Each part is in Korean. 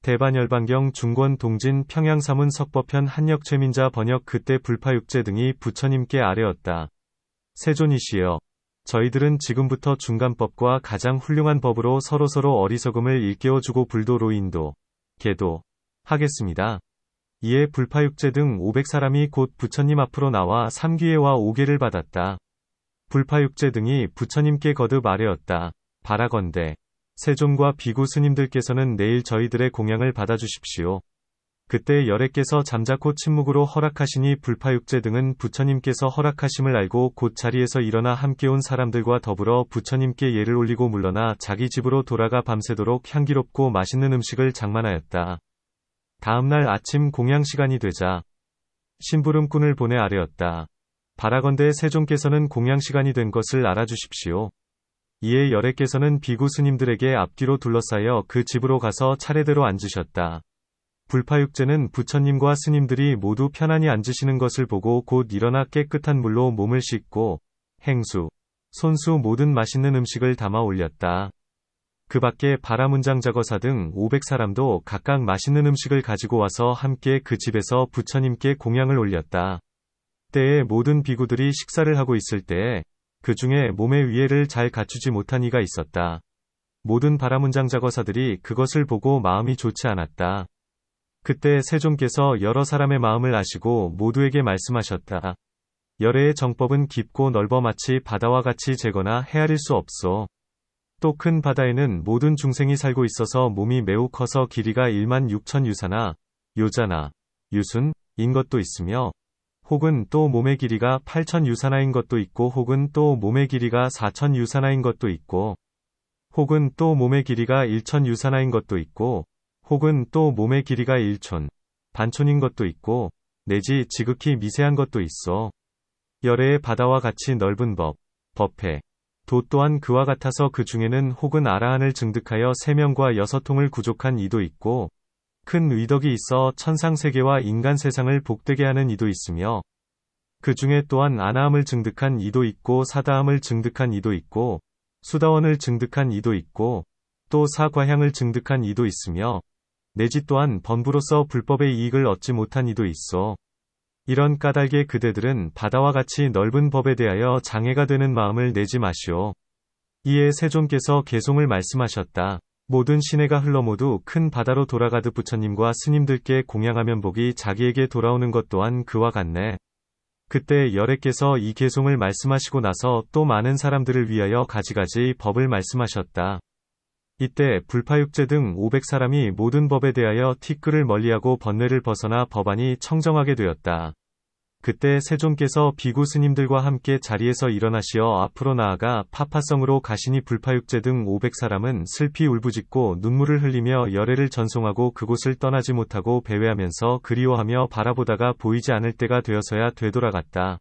대반열반경 중권 동진 평양사문 석법편 한역 최민자 번역 그때 불파육제 등이 부처님께 아뢰었다. 세존이시여, 저희들은 지금부터 중간법과 가장 훌륭한 법으로 서로서로 어리석음을 일깨워주고 불도로 인도, 계도 하겠습니다. 이에 불파육제 등 500사람이 곧 부처님 앞으로 나와 3귀해와 5계를 받았다. 불파육제 등이 부처님께 거듭 아뢰었다. 바라건대 세존과 비구 스님들께서는 내일 저희들의 공양을 받아주십시오. 그때 열애께서 잠자코 침묵으로 허락하시니 불파육제 등은 부처님께서 허락하심을 알고 곧 자리에서 일어나 함께 온 사람들과 더불어 부처님께 예를 올리고 물러나 자기 집으로 돌아가 밤새도록 향기롭고 맛있는 음식을 장만하였다. 다음날 아침 공양 시간이 되자 심부름꾼을 보내 아뢰었다. 바라건대 세존께서는 공양 시간이 된 것을 알아주십시오. 이에 열애께서는 비구 스님들에게 앞뒤로 둘러싸여 그 집으로 가서 차례대로 앉으셨다. 불파육제는 부처님과 스님들이 모두 편안히 앉으시는 것을 보고 곧 일어나 깨끗한 물로 몸을 씻고 행수, 손수 모든 맛있는 음식을 담아 올렸다. 그 밖에 바라문장자거사 등 500사람도 각각 맛있는 음식을 가지고 와서 함께 그 집에서 부처님께 공양을 올렸다. 때에 모든 비구들이 식사를 하고 있을 때에 그 중에 몸의 위해를 잘 갖추지 못한 이가 있었다. 모든 바라문장자거사들이 그것을 보고 마음이 좋지 않았다. 그때 세존께서 여러 사람의 마음을 아시고 모두에게 말씀하셨다. 열애의 정법은 깊고 넓어 마치 바다와 같이 재거나 헤아릴 수 없소. 또 큰 바다에는 모든 중생이 살고 있어서 몸이 매우 커서 길이가 1만 6천 유사나 요자나 유순인 것도 있으며 혹은 또 몸의 길이가 8천 유사나인 것도 있고 혹은 또 몸의 길이가 4천 유사나인 것도 있고 혹은 또 몸의 길이가 1천 유사나인 것도 있고 혹은 또 몸의 길이가 1촌, 반촌인 것도 있고 내지 지극히 미세한 것도 있어. 열애의 바다와 같이 넓은 법회, 도 또한 그와 같아서 그 중에는 혹은 아라한을 증득하여 3명과 6통을 구족한 이도 있고 큰 의덕이 있어 천상세계와 인간 세상을 복되게 하는 이도 있으며 그 중에 또한 아나함을 증득한 이도 있고 사다함을 증득한 이도 있고 수다원을 증득한 이도 있고 또 사과향을 증득한 이도 있으며 내지 또한 번부로서 불법의 이익을 얻지 못한 이도 있어. 이런 까닭에 그대들은 바다와 같이 넓은 법에 대하여 장애가 되는 마음을 내지 마시오. 이에 세존께서 개송을 말씀하셨다. 모든 시내가 흘러 모두 큰 바다로 돌아가듯 부처님과 스님들께 공양하면 복이 자기에게 돌아오는 것 또한 그와 같네. 그때 열애께서 이 개송을 말씀하시고 나서 또 많은 사람들을 위하여 가지가지 법을 말씀하셨다. 이때 불파육제 등 500사람이 모든 법에 대하여 티끌을 멀리하고 번뇌를 벗어나 법안이 청정하게 되었다. 그때 세존께서 비구 스님들과 함께 자리에서 일어나시어 앞으로 나아가 파파성으로 가시니 불파육제 등 500사람은 슬피 울부짖고 눈물을 흘리며 열애를 전송하고 그곳을 떠나지 못하고 배회하면서 그리워하며 바라보다가 보이지 않을 때가 되어서야 되돌아갔다.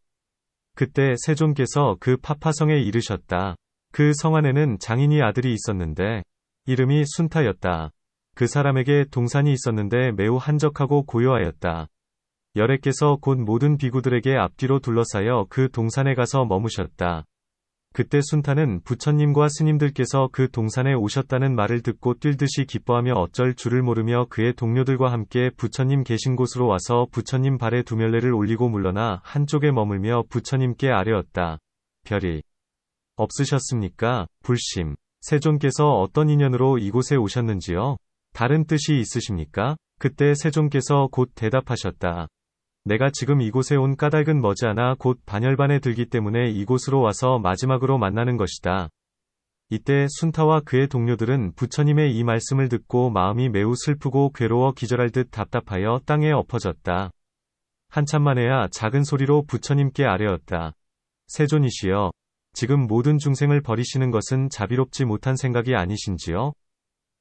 그때 세존께서 그 파파성에 이르셨다. 그 성 안에는 장인이 아들이 있었는데 이름이 순타였다. 그 사람에게 동산이 있었는데 매우 한적하고 고요하였다. 열애께서 곧 모든 비구들에게 앞뒤로 둘러싸여 그 동산에 가서 머무셨다. 그때 순타는 부처님과 스님들께서 그 동산에 오셨다는 말을 듣고 뛸듯이 기뻐하며 어쩔 줄을 모르며 그의 동료들과 함께 부처님 계신 곳으로 와서 부처님 발에 두멸례를 올리고 물러나 한쪽에 머물며 부처님께 아뢰었다. 별이 없으셨습니까? 불심. 세존께서 어떤 인연으로 이곳에 오셨는지요? 다른 뜻이 있으십니까? 그때 세존께서 곧 대답하셨다. 내가 지금 이곳에 온 까닭은 머지않아 곧 반열반에 들기 때문에 이곳으로 와서 마지막으로 만나는 것이다. 이때 순타와 그의 동료들은 부처님의 이 말씀을 듣고 마음이 매우 슬프고 괴로워 기절할 듯 답답하여 땅에 엎어졌다. 한참 만에야 작은 소리로 부처님께 아뢰었다. 세존이시여, 지금 모든 중생을 버리시는 것은 자비롭지 못한 생각이 아니신지요?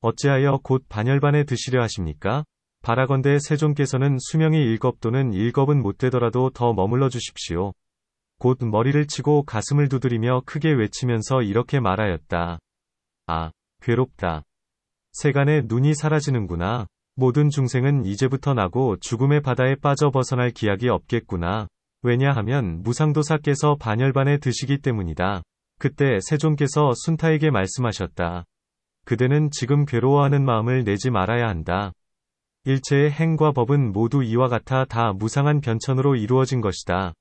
어찌하여 곧 반열반에 드시려 하십니까? 바라건대 세존께서는 수명이 7 또는 7은 못되더라도 더 머물러 주십시오. 곧 머리를 치고 가슴을 두드리며 크게 외치면서 이렇게 말하였다. 아, 괴롭다. 세간에 눈이 사라지는구나. 모든 중생은 이제부터 나고 죽음의 바다에 빠져 벗어날 기약이 없겠구나. 왜냐하면 무상도사께서 반열반에 드시기 때문이다. 그때 세존께서 순타에게 말씀하셨다. 그대는 지금 괴로워하는 마음을 내지 말아야 한다. 일체의 행과 법은 모두 이와 같아 다 무상한 변천으로 이루어진 것이다.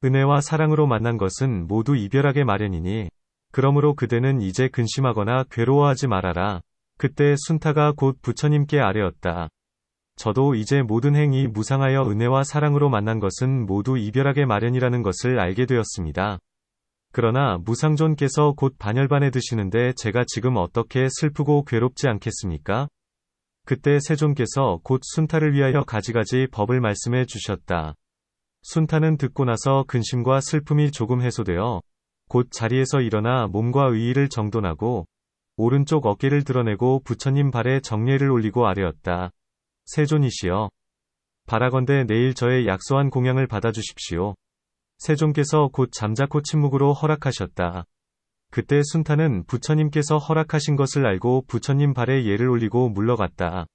은혜와 사랑으로 만난 것은 모두 이별하게 마련이니 그러므로 그대는 이제 근심하거나 괴로워하지 말아라. 그때 순타가 곧 부처님께 아뢰었다. 저도 이제 모든 행이 무상하여 은혜와 사랑으로 만난 것은 모두 이별하게 마련이라는 것을 알게 되었습니다. 그러나 무상존께서 곧 반열반에 드시는데 제가 지금 어떻게 슬프고 괴롭지 않겠습니까? 그때 세존께서 곧 순타를 위하여 가지가지 법을 말씀해 주셨다. 순타는 듣고 나서 근심과 슬픔이 조금 해소되어 곧 자리에서 일어나 몸과 의의를 정돈하고 오른쪽 어깨를 드러내고 부처님 발에 정례를 올리고 아뢰었다. 세존이시여, 바라건대 내일 저의 약소한 공양을 받아주십시오. 세존께서 곧 잠자코 침묵으로 허락하셨다. 그때 순타는 부처님께서 허락하신 것을 알고 부처님 발에 예를 올리고 물러갔다.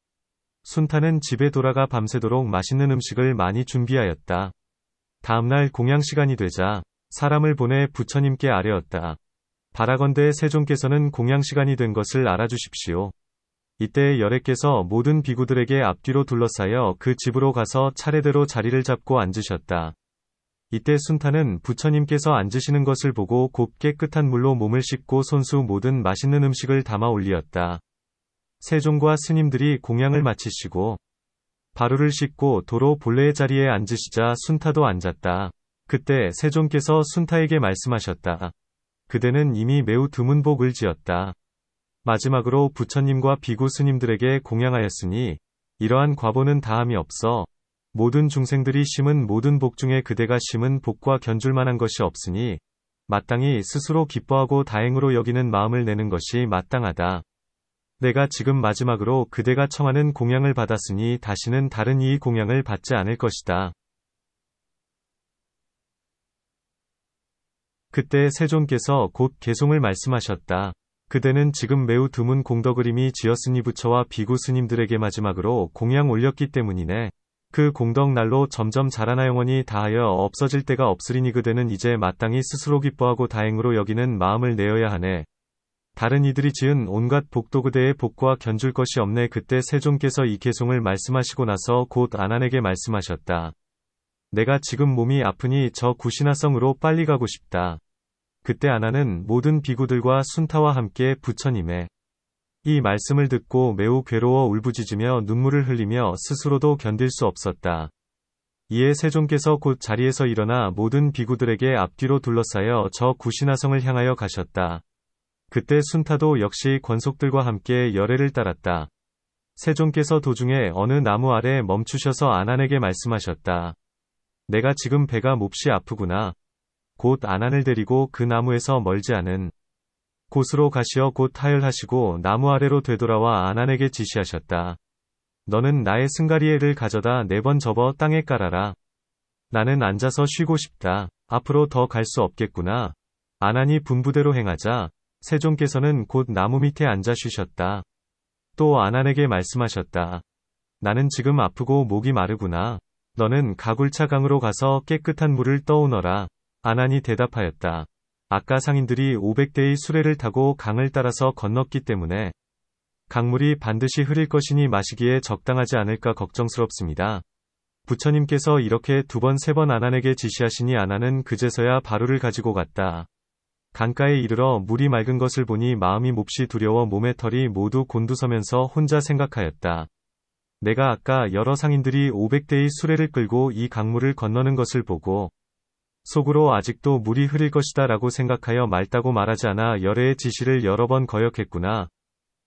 순타는 집에 돌아가 밤새도록 맛있는 음식을 많이 준비하였다. 다음날 공양 시간이 되자 사람을 보내 부처님께 아뢰었다. 바라건대 세존께서는 공양 시간이 된 것을 알아주십시오. 이때 열애께서 모든 비구들에게 앞뒤로 둘러싸여 그 집으로 가서 차례대로 자리를 잡고 앉으셨다. 이때 순타는 부처님께서 앉으시는 것을 보고 곱 깨끗한 물로 몸을 씻고 손수 모든 맛있는 음식을 담아 올리었다. 세존과 스님들이 공양을 마치시고 바루를 씻고 도로 본래의 자리에 앉으시자 순타도 앉았다. 그때 세존께서 순타에게 말씀하셨다. 그대는 이미 매우 드문 복을 지었다. 마지막으로 부처님과 비구 스님들에게 공양하였으니 이러한 과보는 다함이 없어 모든 중생들이 심은 모든 복 중에 그대가 심은 복과 견줄 만한 것이 없으니 마땅히 스스로 기뻐하고 다행으로 여기는 마음을 내는 것이 마땅하다. 내가 지금 마지막으로 그대가 청하는 공양을 받았으니 다시는 다른 이의 공양을 받지 않을 것이다. 그때 세존께서 곧 개송을 말씀하셨다. 그대는 지금 매우 드문 공덕을 이미 지었으니 부처와 비구 스님들에게 마지막으로 공양 올렸기 때문이네. 그 공덕 날로 점점 자라나 영원히 다하여 없어질 때가 없으리니 그대는 이제 마땅히 스스로 기뻐하고 다행으로 여기는 마음을 내어야 하네. 다른 이들이 지은 온갖 복도 그대의 복과 견줄 것이 없네. 그때 세존께서 이 개송을 말씀하시고 나서 곧 아난에게 말씀하셨다. 내가 지금 몸이 아프니 저 구시나성으로 빨리 가고 싶다. 그때 아난은 모든 비구들과 순타와 함께 부처님의 이 말씀을 듣고 매우 괴로워 울부짖으며 눈물을 흘리며 스스로도 견딜 수 없었다. 이에 세존께서 곧 자리에서 일어나 모든 비구들에게 앞뒤로 둘러싸여 저 구시나성을 향하여 가셨다. 그때 순타도 역시 권속들과 함께 열애를 따랐다. 세존께서 도중에 어느 나무 아래 멈추셔서 아난에게 말씀하셨다. 내가 지금 배가 몹시 아프구나. 곧 아난을 데리고 그 나무에서 멀지 않은 곳으로 가시어 곧 하열하시고 나무 아래로 되돌아와 아난에게 지시하셨다. 너는 나의 승가리에를 가져다 4번 접어 땅에 깔아라. 나는 앉아서 쉬고 싶다. 앞으로 더 갈 수 없겠구나. 아난이 분부대로 행하자 세존께서는 곧 나무 밑에 앉아 쉬셨다. 또 아난에게 말씀하셨다. 나는 지금 아프고 목이 마르구나. 너는 가굴차 강으로 가서 깨끗한 물을 떠오너라. 아난이 대답하였다. 아까 상인들이 500대의 수레를 타고 강을 따라서 건넜기 때문에 강물이 반드시 흐릴 것이니 마시기에 적당하지 않을까 걱정스럽습니다. 부처님께서 이렇게 2번 3번 아난에게 지시하시니 아난은 그제서야 바루를 가지고 갔다. 강가에 이르러 물이 맑은 것을 보니 마음이 몹시 두려워 몸의 털이 모두 곤두서면서 혼자 생각하였다. 내가 아까 여러 상인들이 500대의 수레를 끌고 이 강물을 건너는 것을 보고 속으로 아직도 물이 흐릴 것이다 라고 생각하여 맑다고 말하지 않아 열애의 지시를 여러 번 거역했구나.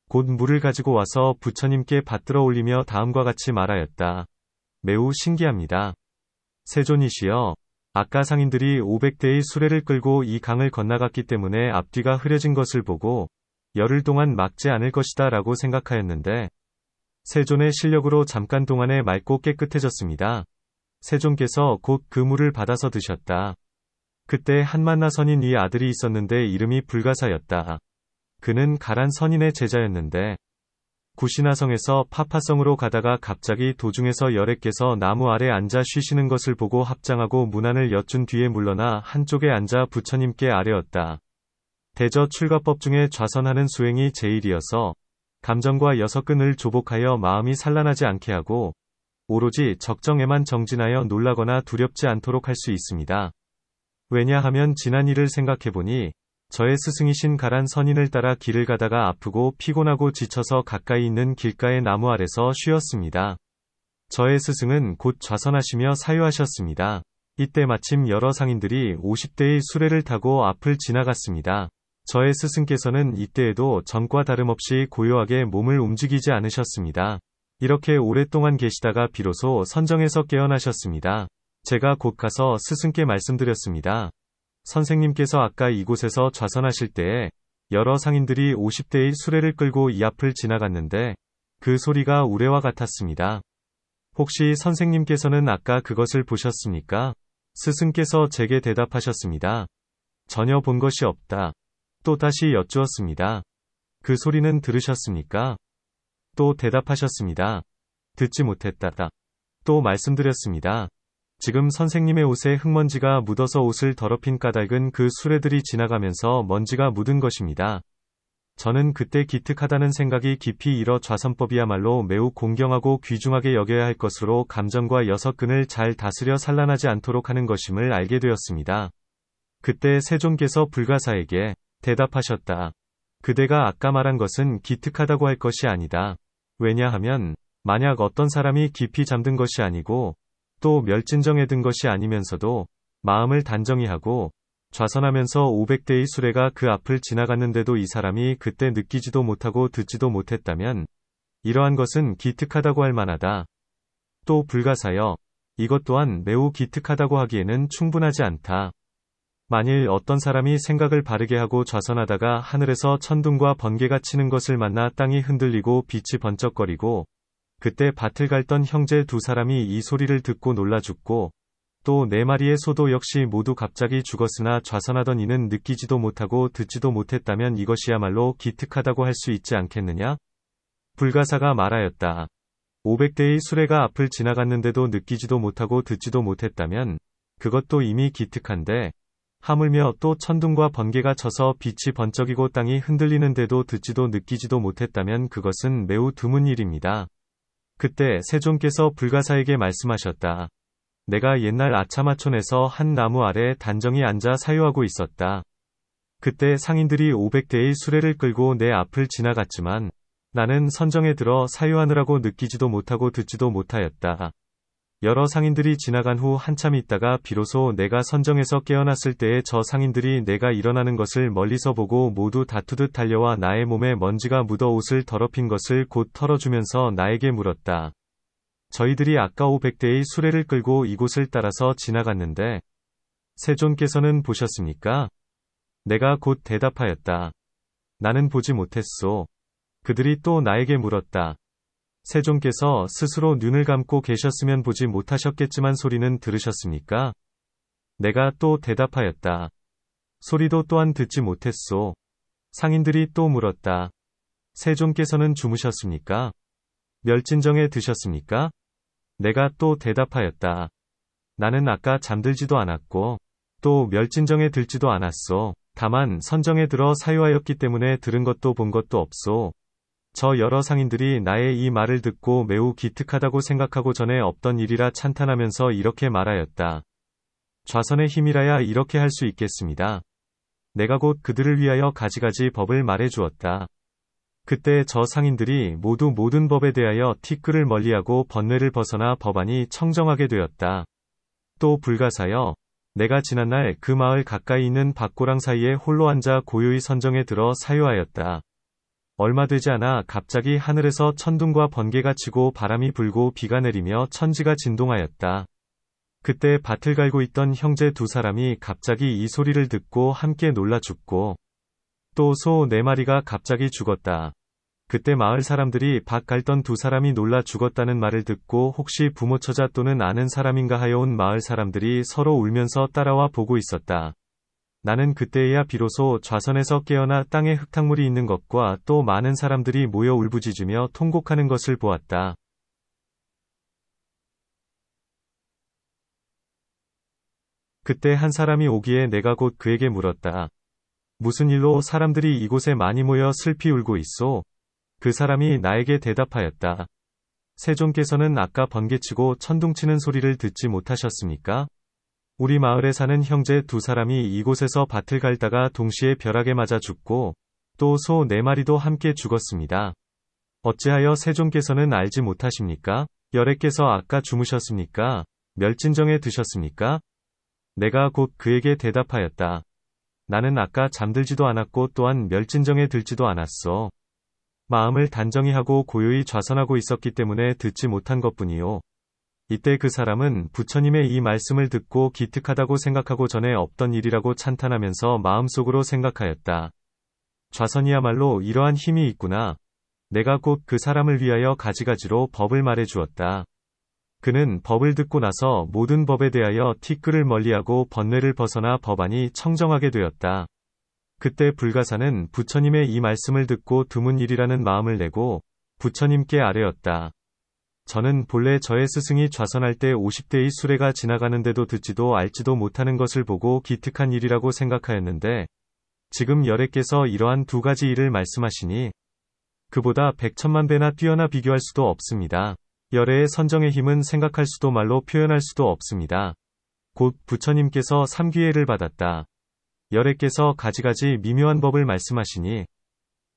곧 물을 가지고 와서 부처님께 받들어 올리며 다음과 같이 말하였다. 매우 신기합니다. 세존이시여, 아까 상인들이 500대의 수레를 끌고 이 강을 건너갔기 때문에 앞뒤가 흐려진 것을 보고 열흘 동안 막지 않을 것이다 라고 생각하였는데 세존의 실력으로 잠깐 동안에 맑고 깨끗해졌습니다. 세존께서 곧 그 물을 받아서 드셨다. 그때 한만나 선인 이 아들이 있었는데 이름이 불가사였다. 그는 가란 선인의 제자였는데 구시나성에서 파파성으로 가다가 갑자기 도중에서 열애께서 나무 아래 앉아 쉬시는 것을 보고 합장하고 문안을 여쭌 뒤에 물러나 한쪽에 앉아 부처님께 아뢰었다. 대저 출가법 중에 좌선하는 수행이 제일이어서 감정과 여서끈을 조복하여 마음이 산란하지 않게 하고 오로지 적정에만 정진하여 놀라거나 두렵지 않도록 할 수 있습니다. 왜냐하면 지난 일을 생각해보니 저의 스승이신 가란 선인을 따라 길을 가다가 아프고 피곤하고 지쳐서 가까이 있는 길가의 나무 아래서 쉬었습니다. 저의 스승은 곧 좌선하시며 사유하셨습니다. 이때 마침 여러 상인들이 50대의 수레를 타고 앞을 지나갔습니다. 저의 스승께서는 이때에도 전과 다름없이 고요하게 몸을 움직이지 않으셨습니다. 이렇게 오랫동안 계시다가 비로소 선정에서 깨어나셨습니다. 제가 곧 가서 스승께 말씀드렸습니다. 선생님께서 아까 이곳에서 좌선하실 때에 여러 상인들이 50대의 수레를 끌고 이 앞을 지나갔는데 그 소리가 우레와 같았습니다. 혹시 선생님께서는 아까 그것을 보셨습니까? 스승께서 제게 대답하셨습니다. 전혀 본 것이 없다. 또 다시 여쭈었습니다. 그 소리는 들으셨습니까? 또 대답하셨습니다. 듣지 못했다. 또 말씀드렸습니다. 지금 선생님의 옷에 흙먼지가 묻어서 옷을 더럽힌 까닭은 그 수레들이 지나가면서 먼지가 묻은 것입니다. 저는 그때 기특하다는 생각이 깊이 일어 좌선법이야말로 매우 공경하고 귀중하게 여겨야 할 것으로 감정과 여서끈을 잘 다스려 산란하지 않도록 하는 것임을 알게 되었습니다. 그때 세존께서 불가사에게 대답하셨다. 그대가 아까 말한 것은 기특하다고 할 것이 아니다. 왜냐하면 만약 어떤 사람이 깊이 잠든 것이 아니고 또 멸진정에 든 것이 아니면서도 마음을 단정히 하고 좌선하면서 500대의 수레가 그 앞을 지나갔는데도 이 사람이 그때 느끼지도 못하고 듣지도 못했다면 이러한 것은 기특하다고 할 만하다. 또 불가사여, 이것 또한 매우 기특하다고 하기에는 충분하지 않다. 만일 어떤 사람이 생각을 바르게 하고 좌선하다가 하늘에서 천둥과 번개가 치는 것을 만나 땅이 흔들리고 빛이 번쩍거리고 그때 밭을 갈던 형제 두 사람이 이 소리를 듣고 놀라 죽고 또 네 마리의 소도 역시 모두 갑자기 죽었으나 좌선하던 이는 느끼지도 못하고 듣지도 못했다면 이것이야말로 기특하다고 할 수 있지 않겠느냐? 불가사가 말하였다. 500대의 수레가 앞을 지나갔는데도 느끼지도 못하고 듣지도 못했다면 그것도 이미 기특한데 하물며 또 천둥과 번개가 쳐서 빛이 번쩍이고 땅이 흔들리는데도 듣지도 느끼지도 못했다면 그것은 매우 드문 일입니다. 그때 세존께서 불가사에게 말씀하셨다. 내가 옛날 아차마촌에서 한 나무 아래 단정히 앉아 사유하고 있었다. 그때 상인들이 500대의 수레를 끌고 내 앞을 지나갔지만 나는 선정에 들어 사유하느라고 느끼지도 못하고 듣지도 못하였다. 여러 상인들이 지나간 후 한참 있다가 비로소 내가 선정에서 깨어났을 때에 저 상인들이 내가 일어나는 것을 멀리서 보고 모두 다투듯 달려와 나의 몸에 먼지가 묻어 옷을 더럽힌 것을 곧 털어주면서 나에게 물었다. 저희들이 아까 500대의 수레를 끌고 이곳을 따라서 지나갔는데 세존께서는 보셨습니까? 내가 곧 대답하였다. 나는 보지 못했소. 그들이 또 나에게 물었다. 세존께서 스스로 눈을 감고 계셨으면 보지 못하셨겠지만 소리는 들으셨습니까? 내가 또 대답하였다. 소리도 또한 듣지 못했소. 상인들이 또 물었다. 세존께서는 주무셨습니까? 멸진정에 드셨습니까? 내가 또 대답하였다. 나는 아까 잠들지도 않았고 또 멸진정에 들지도 않았소. 다만 선정에 들어 사유하였기 때문에 들은 것도 본 것도 없소. 저 여러 상인들이 나의 이 말을 듣고 매우 기특하다고 생각하고 전에 없던 일이라 찬탄하면서 이렇게 말하였다. 좌선의 힘이라야 이렇게 할 수 있겠습니다. 내가 곧 그들을 위하여 가지가지 법을 말해주었다. 그때 저 상인들이 모두 모든 법에 대하여 티끌을 멀리하고 번뇌를 벗어나 법안이 청정하게 되었다. 또 불가사여, 내가 지난날 그 마을 가까이 있는 밭고랑 사이에 홀로 앉아 고요히 선정에 들어 사유하였다. 얼마 되지 않아 갑자기 하늘에서 천둥과 번개가 치고 바람이 불고 비가 내리며 천지가 진동하였다. 그때 밭을 갈고 있던 형제 두 사람이 갑자기 이 소리를 듣고 함께 놀라 죽고 또 소 4마리가 갑자기 죽었다. 그때 마을 사람들이 밭 갈던 두 사람이 놀라 죽었다는 말을 듣고 혹시 부모 처자 또는 아는 사람인가 하여 온 마을 사람들이 서로 울면서 따라와 보고 있었다. 나는 그때에야 비로소 좌선에서 깨어나 땅에 흙탕물이 있는 것과 또 많은 사람들이 모여 울부짖으며 통곡하는 것을 보았다. 그때 한 사람이 오기에 내가 곧 그에게 물었다. 무슨 일로 사람들이 이곳에 많이 모여 슬피 울고 있소? 그 사람이 나에게 대답하였다. 세존께서는 아까 번개치고 천둥치는 소리를 듣지 못하셨습니까? 우리 마을에 사는 형제 두 사람이 이곳에서 밭을 갈다가 동시에 벼락에 맞아 죽고 또 소 4마리도 함께 죽었습니다. 어찌하여 세존께서는 알지 못하십니까? 열애께서 아까 주무셨습니까? 멸진정에 드셨습니까? 내가 곧 그에게 대답하였다. 나는 아까 잠들지도 않았고 또한 멸진정에 들지도 않았소. 마음을 단정히 하고 고요히 좌선하고 있었기 때문에 듣지 못한 것뿐이요. 이때 그 사람은 부처님의 이 말씀을 듣고 기특하다고 생각하고 전에 없던 일이라고 찬탄하면서 마음속으로 생각하였다. 좌선이야말로 이러한 힘이 있구나. 내가 곧 그 사람을 위하여 가지가지로 법을 말해 주었다. 그는 법을 듣고 나서 모든 법에 대하여 티끌을 멀리하고 번뇌를 벗어나 법안이 청정하게 되었다. 그때 불가사는 부처님의 이 말씀을 듣고 드문 일이라는 마음을 내고 부처님께 아뢰었다. 저는 본래 저의 스승이 좌선할 때 50대의 수레가 지나가는데도 듣지도 알지도 못하는 것을 보고 기특한 일이라고 생각하였는데 지금 열애께서 이러한 두 가지 일을 말씀하시니 그보다 100천만 배나 뛰어나 비교할 수도 없습니다. 열애의 선정의 힘은 생각할 수도 말로 표현할 수도 없습니다. 곧 부처님께서 3귀해를 받았다. 열애께서 가지가지 미묘한 법을 말씀하시니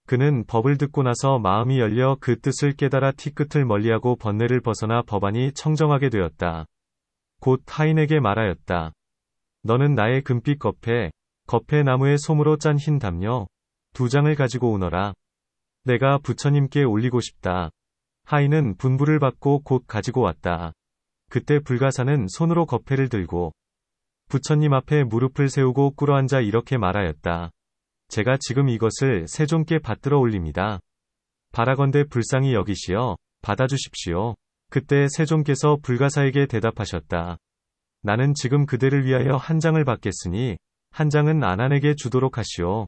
그는 법을 듣고 나서 마음이 열려 그 뜻을 깨달아 티끝을 멀리하고 번뇌를 벗어나 법안이 청정하게 되었다. 곧 타인에게 말하였다. 너는 나의 금빛 거패 나무의 솜으로 짠 흰 담요 2장을 가지고 오너라. 내가 부처님께 올리고 싶다. 하인은 분부를 받고 곧 가지고 왔다. 그때 불가사는 손으로 거패를 들고 부처님 앞에 무릎을 세우고 꿇어앉아 이렇게 말하였다. 제가 지금 이것을 세존께 받들어 올립니다. 바라건대 불쌍히 여기시어 받아주십시오. 그때 세존께서 불가사에게 대답하셨다. 나는 지금 그대를 위하여 한 장을 받겠으니 한 장은 아난에게 주도록 하시오.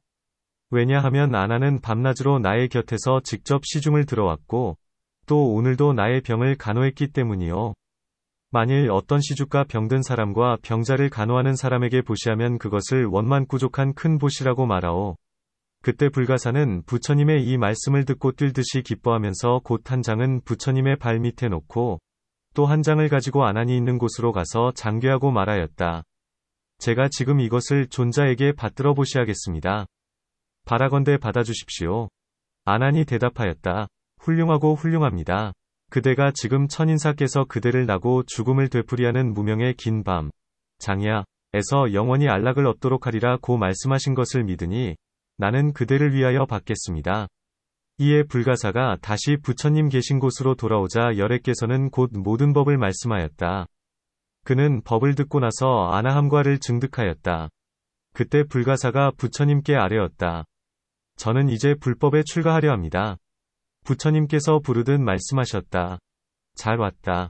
왜냐하면 아난은 밤낮으로 나의 곁에서 직접 시중을 들어왔고 또 오늘도 나의 병을 간호했기 때문이요. 만일 어떤 시주가 병든 사람과 병자를 간호하는 사람에게 보시하면 그것을 원만꾸족한 큰 보시라고 말하오. 그때 불가사는 부처님의 이 말씀을 듣고 뛸듯이 기뻐하면서 곧 한 장은 부처님의 발 밑에 놓고 또 한 장을 가지고 아난이 있는 곳으로 가서 장괴하고 말하였다. 제가 지금 이것을 존자에게 받들어 보시하겠습니다. 바라건대 받아주십시오. 아난이 대답하였다. 훌륭하고 훌륭합니다. 그대가 지금 천인사께서 그대를 나고 죽음을 되풀이하는 무명의 긴 밤, 장야에서 영원히 안락을 얻도록 하리라 고 말씀하신 것을 믿으니 나는 그대를 위하여 받겠습니다. 이에 불가사가 다시 부처님 계신 곳으로 돌아오자 열애께서는 곧 모든 법을 말씀하였다. 그는 법을 듣고 나서 아나함과를 증득하였다. 그때 불가사가 부처님께 아뢰었다. 저는 이제 불법에 출가하려 합니다. 부처님께서 부르듯 말씀하셨다. 잘 왔다.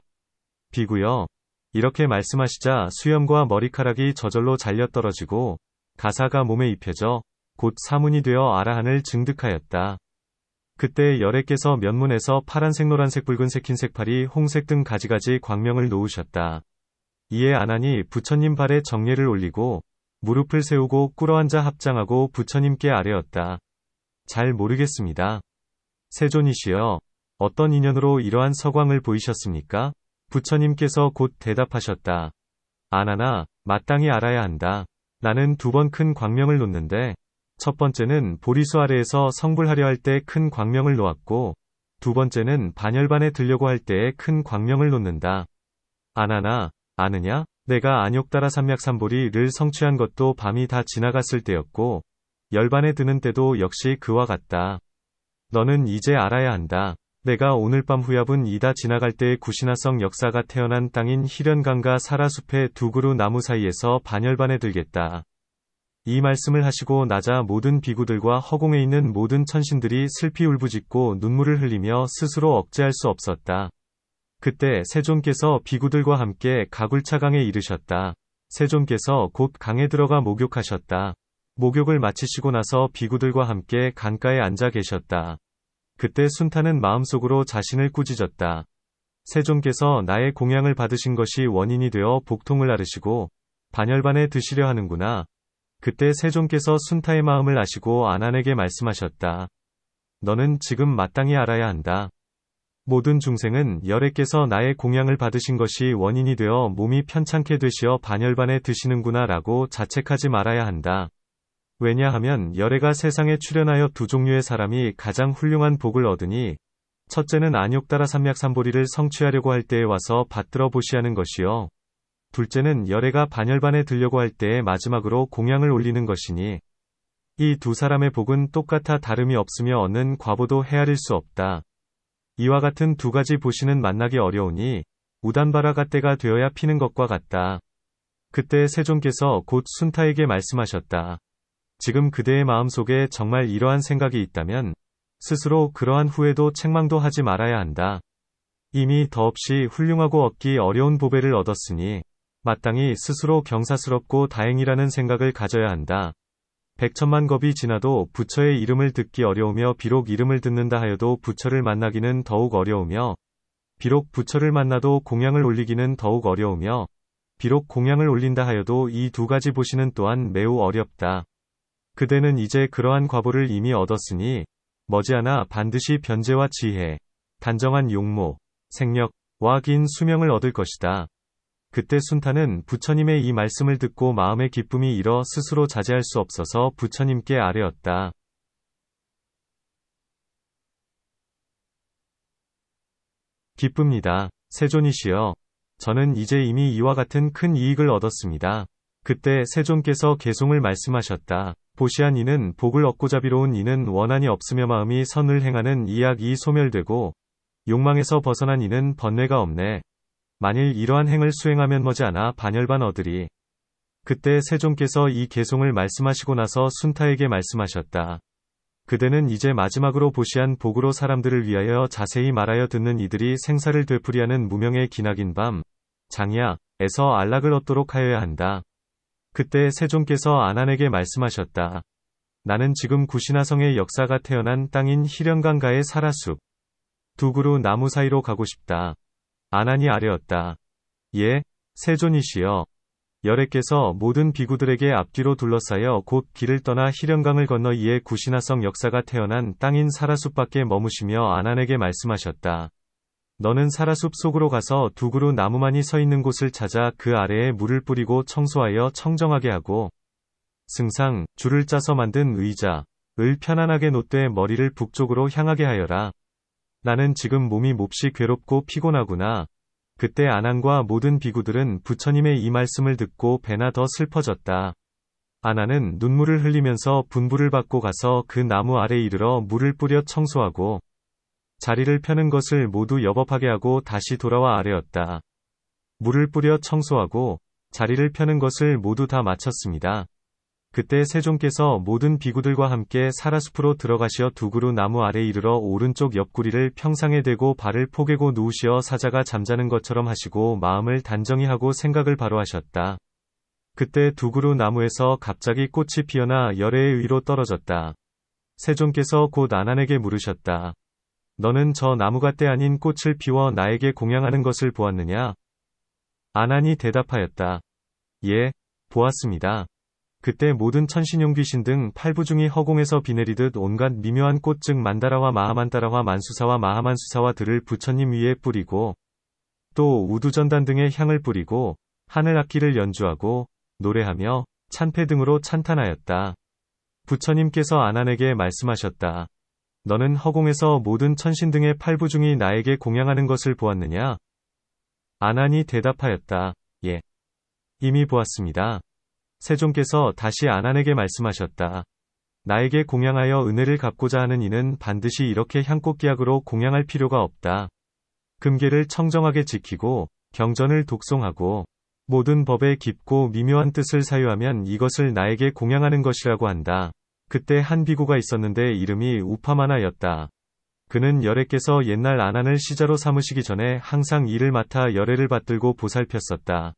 비구여. 이렇게 말씀하시자 수염과 머리카락이 저절로 잘려 떨어지고 가사가 몸에 입혀져 곧 사문이 되어 아라한을 증득하였다. 그때 열애께서 면문에서 파란색, 노란색, 붉은색, 흰색, 파리, 홍색 등 가지가지 광명을 놓으셨다. 이에 아난이 부처님 발에 정례를 올리고 무릎을 세우고 꿇어앉아 합장하고 부처님께 아뢰었다. 잘 모르겠습니다. 세존이시여, 어떤 인연으로 이러한 서광을 보이셨습니까? 부처님께서 곧 대답하셨다. 아나나, 마땅히 알아야 한다. 나는 2번 큰 광명을 놓는데, 첫 번째는 보리수 아래에서 성불하려 할 때 큰 광명을 놓았고, 2번째는 반열반에 들려고 할 때에 큰 광명을 놓는다. 아나나, 아느냐? 내가 안욕따라 삼맥삼보리를 성취한 것도 밤이 다 지나갔을 때였고, 열반에 드는 때도 역시 그와 같다. 너는 이제 알아야 한다. 내가 오늘 밤 후야분 이다 지나갈 때의 구시나성 역사가 태어난 땅인 희련강과 사라숲의 2그루 나무 사이에서 반열반에 들겠다. 이 말씀을 하시고 나자 모든 비구들과 허공에 있는 모든 천신들이 슬피 울부짖고 눈물을 흘리며 스스로 억제할 수 없었다. 그때 세존께서 비구들과 함께 가굴차강에 이르셨다. 세존께서 곧 강에 들어가 목욕하셨다. 목욕을 마치시고 나서 비구들과 함께 강가에 앉아 계셨다. 그때 순타는 마음속으로 자신을 꾸짖었다. 세존께서 나의 공양을 받으신 것이 원인이 되어 복통을 앓으시고 반열반에 드시려 하는구나. 그때 세존께서 순타의 마음을 아시고 아난에게 말씀하셨다. 너는 지금 마땅히 알아야 한다. 모든 중생은 열애께서 나의 공양을 받으신 것이 원인이 되어 몸이 편찮게 되시어 반열반에 드시는구나 라고 자책하지 말아야 한다. 왜냐하면 열애가 세상에 출현하여 두 종류의 사람이 가장 훌륭한 복을 얻으니, 첫째는 안욕따라 삼맥삼보리를 성취하려고 할 때에 와서 받들어 보시하는 것이요. 둘째는 열애가 반열반에 들려고 할 때에 마지막으로 공양을 올리는 것이니, 이 두 사람의 복은 똑같아 다름이 없으며 얻는 과보도 헤아릴 수 없다. 이와 같은 두 가지 보시는 만나기 어려우니 우단바라가 때가 되어야 피는 것과 같다. 그때 세존께서 곧 순타에게 말씀하셨다. 지금 그대의 마음속에 정말 이러한 생각이 있다면 스스로 그러한 후회도 책망도 하지 말아야 한다. 이미 더없이 훌륭하고 얻기 어려운 보배를 얻었으니 마땅히 스스로 경사스럽고 다행이라는 생각을 가져야 한다. 백천만 겁이 지나도 부처의 이름을 듣기 어려우며 비록 이름을 듣는다 하여도 부처를 만나기는 더욱 어려우며 비록 부처를 만나도 공양을 올리기는 더욱 어려우며 비록 공양을 올린다 하여도 이 두 가지 보시는 또한 매우 어렵다. 그대는 이제 그러한 과보를 이미 얻었으니 머지않아 반드시 변제와 지혜, 단정한 용모, 생력과 긴 수명을 얻을 것이다. 그때 순타는 부처님의 이 말씀을 듣고 마음의 기쁨이 일어 스스로 자제할 수 없어서 부처님께 아뢰었다. 기쁩니다. 세존이시여. 저는 이제 이미 이와 같은 큰 이익을 얻었습니다. 그때 세존께서 개송을 말씀하셨다. 보시한 이는 복을 얻고자 비로운 이는 원한이 없으며 마음이 선을 행하는 이악이 소멸되고 욕망에서 벗어난 이는 번뇌가 없네. 만일 이러한 행을 수행하면 머지않아 반열반 얻으리. 그때 세존께서 이 개송을 말씀하시고 나서 순타에게 말씀하셨다. 그대는 이제 마지막으로 보시한 복으로 사람들을 위하여 자세히 말하여 듣는 이들이 생사를 되풀이하는 무명의 기나긴 밤, 장야에서 안락을 얻도록 하여야 한다. 그때 세존께서 아난에게 말씀하셨다. 나는 지금 구시나성의 역사가 태어난 땅인 희령강가의 사라숲, 두 그루 나무 사이로 가고 싶다. 아난이 아뢰었다. 예, 세존이시여. 열애께서 모든 비구들에게 앞뒤로 둘러싸여 곧 길을 떠나 희령강을 건너 이에 구시나성 역사가 태어난 땅인 사라숲밖에 머무시며 아난에게 말씀하셨다. 너는 사라숲 속으로 가서 두 그루 나무만이 서 있는 곳을 찾아 그 아래에 물을 뿌리고 청소하여 청정하게 하고 승상, 줄을 짜서 만든 의자을 편안하게 놓되 머리를 북쪽으로 향하게 하여라. 나는 지금 몸이 몹시 괴롭고 피곤하구나. 그때 아난과 모든 비구들은 부처님의 이 말씀을 듣고 배나 더 슬퍼졌다. 아난은 눈물을 흘리면서 분부를 받고 가서 그 나무 아래 이르러 물을 뿌려 청소하고 자리를 펴는 것을 모두 여법하게 하고 다시 돌아와 아뢰었다. 물을 뿌려 청소하고 자리를 펴는 것을 모두 다 마쳤습니다. 그때 세존께서 모든 비구들과 함께 사라숲으로 들어가시어 두 그루 나무 아래 이르러 오른쪽 옆구리를 평상에 대고 발을 포개고 누우시어 사자가 잠자는 것처럼 하시고 마음을 단정히 하고 생각을 바로 하셨다. 그때 두 그루 나무에서 갑자기 꽃이 피어나 열애의 위로 떨어졌다. 세존께서 곧 아난에게 물으셨다. 너는 저 나무가 때 아닌 꽃을 피워 나에게 공양하는 것을 보았느냐? 아난이 대답하였다. 예, 보았습니다. 그때 모든 천신용 귀신 등 팔부중이 허공에서 비 내리듯 온갖 미묘한 꽃 즉 만다라와 마하만다라와 만수사와 마하만수사와 들을 부처님 위에 뿌리고 또 우두전단 등의 향을 뿌리고 하늘 악기를 연주하고 노래하며 찬패 등으로 찬탄하였다. 부처님께서 아난에게 말씀하셨다. 너는 허공에서 모든 천신 등의 팔부중이 나에게 공양하는 것을 보았느냐? 아난이 대답하였다. 예. 이미 보았습니다. 세존께서 다시 아난에게 말씀하셨다. 나에게 공양하여 은혜를 갚고자 하는 이는 반드시 이렇게 향꽃기약으로 공양할 필요가 없다. 금계를 청정하게 지키고 경전을 독송하고 모든 법의 깊고 미묘한 뜻을 사유하면 이것을 나에게 공양하는 것이라고 한다. 그때 한 비구가 있었는데 이름이 우파마나였다. 그는 열애께서 옛날 아난을 시자로 삼으시기 전에 항상 이를 맡아 열애를 받들고 보살폈었다.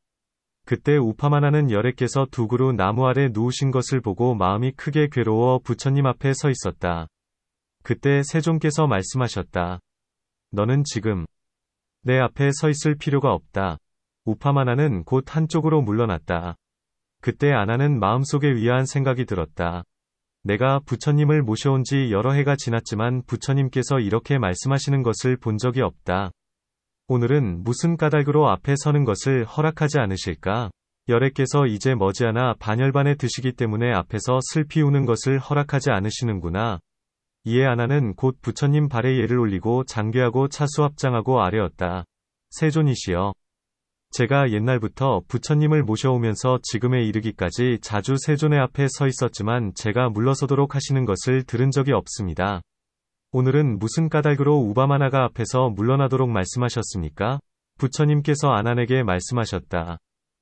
그때 우파마나는 열애께서 두 그루 나무 아래 누우신 것을 보고 마음이 크게 괴로워 부처님 앞에 서 있었다. 그때 세존께서 말씀하셨다. 너는 지금 내 앞에 서 있을 필요가 없다. 우파마나는 곧 한쪽으로 물러났다. 그때 아난은 마음속에 위아한 생각이 들었다. 내가 부처님을 모셔온 지 여러 해가 지났지만 부처님께서 이렇게 말씀하시는 것을 본 적이 없다. 오늘은 무슨 까닭으로 앞에 서는 것을 허락하지 않으실까? 열애께서 이제 머지않아 반열반에 드시기 때문에 앞에서 슬피 우는 것을 허락하지 않으시는구나. 이에 아나는 곧 부처님 발에 예를 올리고 장괴하고 차수합장하고 아뢰었다. 세존이시여. 제가 옛날부터 부처님을 모셔오면서 지금에 이르기까지 자주 세존의 앞에 서 있었지만 제가 물러서도록 하시는 것을 들은 적이 없습니다. 오늘은 무슨 까닭으로 우바마나가 앞에서 물러나도록 말씀하셨습니까? 부처님께서 아난에게 말씀하셨다.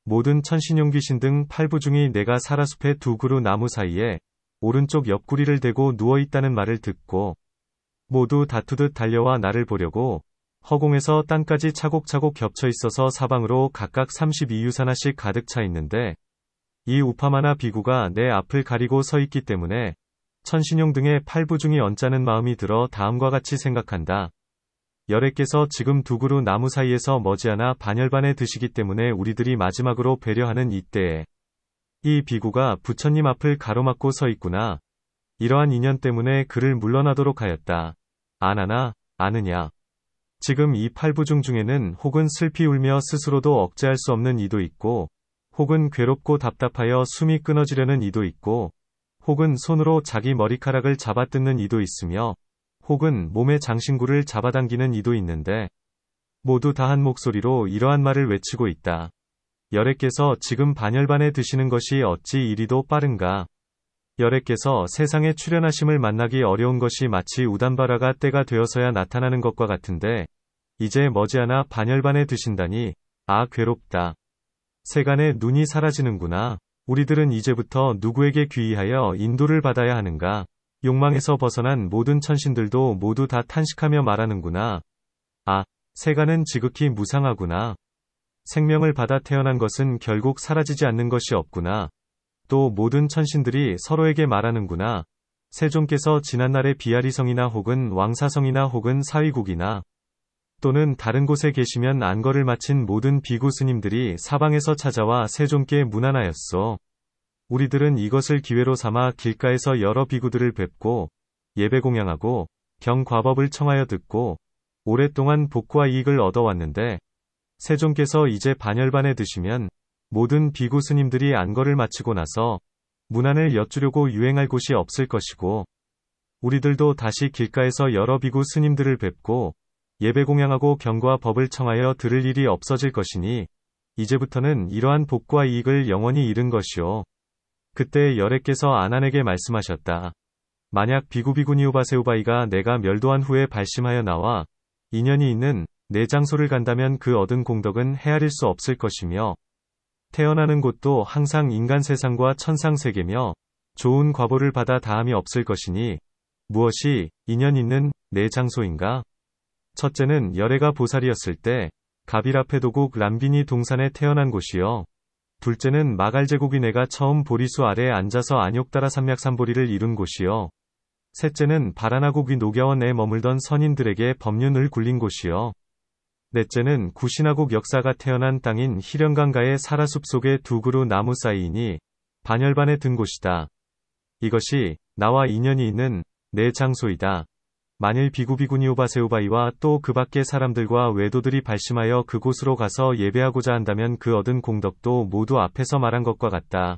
모든 천신용 귀신 등 8부 중이 내가 사라숲의 두 그루 나무 사이에 오른쪽 옆구리를 대고 누워있다는 말을 듣고 모두 다투듯 달려와 나를 보려고 허공에서 땅까지 차곡차곡 겹쳐 있어서 사방으로 각각 32유산하씩 가득 차 있는데 이 우파마나 비구가 내 앞을 가리고 서 있기 때문에 천신용 등의 8부 중이 언짢은 마음이 들어 다음과 같이 생각한다. 열애께서 지금 두 그루 나무 사이에서 머지않아 반열반에 드시기 때문에 우리들이 마지막으로 배려하는 이때에 이 비구가 부처님 앞을 가로막고 서 있구나. 이러한 인연 때문에 그를 물러나도록 하였다. 아나나, 아느냐. 지금 이 8부 중에는 혹은 슬피 울며 스스로도 억제할 수 없는 이도 있고, 혹은 괴롭고 답답하여 숨이 끊어지려는 이도 있고, 혹은 손으로 자기 머리카락을 잡아뜯는 이도 있으며, 혹은 몸의 장신구를 잡아당기는 이도 있는데, 모두 다 한 목소리로 이러한 말을 외치고 있다. 열애께서 지금 반열반에 드시는 것이 어찌 이리도 빠른가. 열애께서 세상에 출현하심을 만나기 어려운 것이 마치 우단바라가 때가 되어서야 나타나는 것과 같은데 이제 머지않아 반열반에 드신다니 아 괴롭다. 세간의 눈이 사라지는구나. 우리들은 이제부터 누구에게 귀의하여 인도를 받아야 하는가. 욕망에서 벗어난 모든 천신들도 모두 다 탄식하며 말하는구나. 아, 세간은 지극히 무상하구나. 생명을 받아 태어난 것은 결국 사라지지 않는 것이 없구나. 또 모든 천신들이 서로에게 말하는구나. 세존께서 지난날의 비아리성이나 혹은 왕사성이나 혹은 사위국이나 또는 다른 곳에 계시면 안거를 마친 모든 비구 스님들이 사방에서 찾아와 세존께 문안하였소. 우리들은 이것을 기회로 삼아 길가에서 여러 비구들을 뵙고 예배 공양하고 경과법을 청하여 듣고 오랫동안 복과 이익을 얻어왔는데 세존께서 이제 반열반에 드시면 모든 비구 스님들이 안거를 마치고 나서 문안을 여쭈려고 유행할 곳이 없을 것이고 우리들도 다시 길가에서 여러 비구 스님들을 뵙고 예배 공양하고 경과 법을 청하여 들을 일이 없어질 것이니 이제부터는 이러한 복과 이익을 영원히 잃은 것이오. 그때 열애께서 아난에게 말씀하셨다. 만약 비구비구니오바세우바이가 내가 멸도한 후에 발심하여 나와 인연이 있는 내 장소를 간다면 그 얻은 공덕은 헤아릴 수 없을 것이며 태어나는 곳도 항상 인간 세상과 천상 세계며 좋은 과보를 받아 다함이 없을 것이니 무엇이 인연 있는 내 장소인가? 첫째는 열애가 보살이었을 때 가비라페도국 람비니 동산에 태어난 곳이요. 둘째는 마갈제국이 내가 처음 보리수 아래에 앉아서 안욕따라 삼맥삼보리를 이룬 곳이요. 셋째는 바라나국이 노겨원에 머물던 선인들에게 법륜을 굴린 곳이요. 넷째는 구시나국 역사가 태어난 땅인 희령강가의 사라숲 속의 두 그루 나무 사이이니 반열반에 든 곳이다. 이것이 나와 인연이 있는 내 장소이다. 만일 비구비구니오바세우바이와 또 그 밖의 사람들과 외도들이 발심하여 그곳으로 가서 예배하고자 한다면 그 얻은 공덕도 모두 앞에서 말한 것과 같다.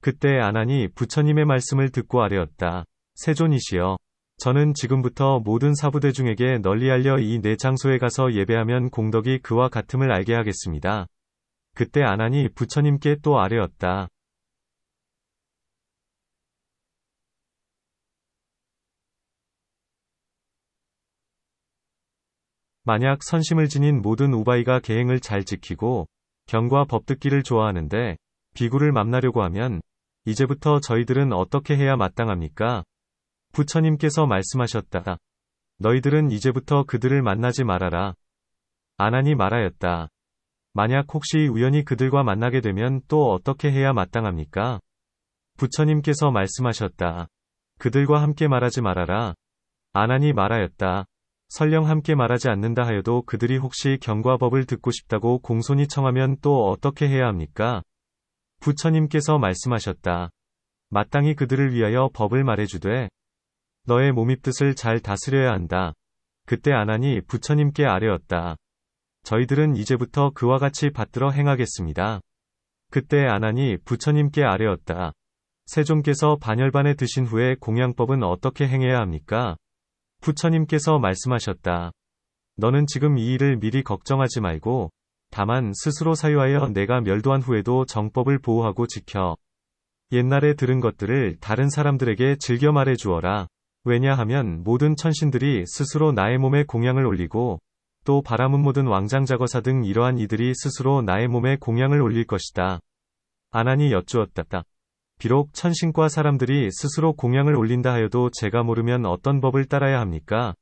그때 아난이 부처님의 말씀을 듣고 아뢰었다. 세존이시여. 저는 지금부터 모든 사부대중에게 널리 알려 이 내 장소에 가서 예배하면 공덕이 그와 같음을 알게 하겠습니다. 그때 아난이 부처님께 또 아뢰었다. 만약 선심을 지닌 모든 우바이가 계행을 잘 지키고 경과 법 듣기를 좋아하는데 비구를 만나려고 하면 이제부터 저희들은 어떻게 해야 마땅합니까? 부처님께서 말씀하셨다. 너희들은 이제부터 그들을 만나지 말아라. 아난이 말하였다. 만약 혹시 우연히 그들과 만나게 되면 또 어떻게 해야 마땅합니까? 부처님께서 말씀하셨다. 그들과 함께 말하지 말아라. 아난이 말하였다. 설령 함께 말하지 않는다 하여도 그들이 혹시 경과 법을 듣고 싶다고 공손히 청하면 또 어떻게 해야 합니까? 부처님께서 말씀하셨다. 마땅히 그들을 위하여 법을 말해주되 너의 몸입뜻을 잘 다스려야 한다. 그때 아난이 부처님께 아뢰었다. 저희들은 이제부터 그와 같이 받들어 행하겠습니다. 그때 아난이 부처님께 아뢰었다. 세존께서 반열반에 드신 후에 공양법은 어떻게 행해야 합니까? 부처님께서 말씀하셨다. 너는 지금 이 일을 미리 걱정하지 말고 다만 스스로 사유하여 내가 멸도한 후에도 정법을 보호하고 지켜 옛날에 들은 것들을 다른 사람들에게 즐겨 말해 주어라. 왜냐하면 모든 천신들이 스스로 나의 몸에 공양을 올리고 또 바람은 모든 왕장자거사 등 이러한 이들이 스스로 나의 몸에 공양을 올릴 것이다. 아난이 여쭈었다. 비록 천신과 사람들이 스스로 공양을 올린다 하여도 제가 모르면 어떤 법을 따라야 합니까?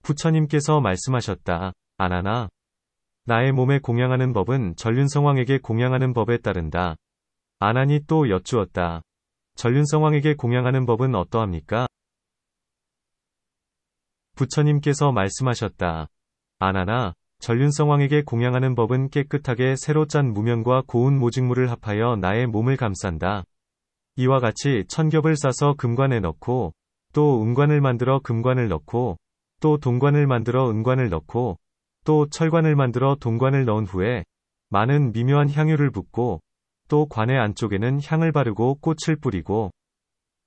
부처님께서 말씀하셨다. 아난아, 나의 몸에 공양하는 법은 전륜성왕에게 공양하는 법에 따른다. 아난이 또 여쭈었다. 전륜성왕에게 공양하는 법은 어떠합니까? 부처님께서 말씀하셨다. 아난아, 전륜성왕에게 공양하는 법은 깨끗하게 새로 짠 무명과 고운 모직물을 합하여 나의 몸을 감싼다. 이와 같이 천겹을 싸서 금관에 넣고 또 은관을 만들어 금관을 넣고 또 동관을 만들어 은관을 넣고 또 철관을 만들어 동관을 넣은 후에 많은 미묘한 향유를 붓고 또 관의 안쪽에는 향을 바르고 꽃을 뿌리고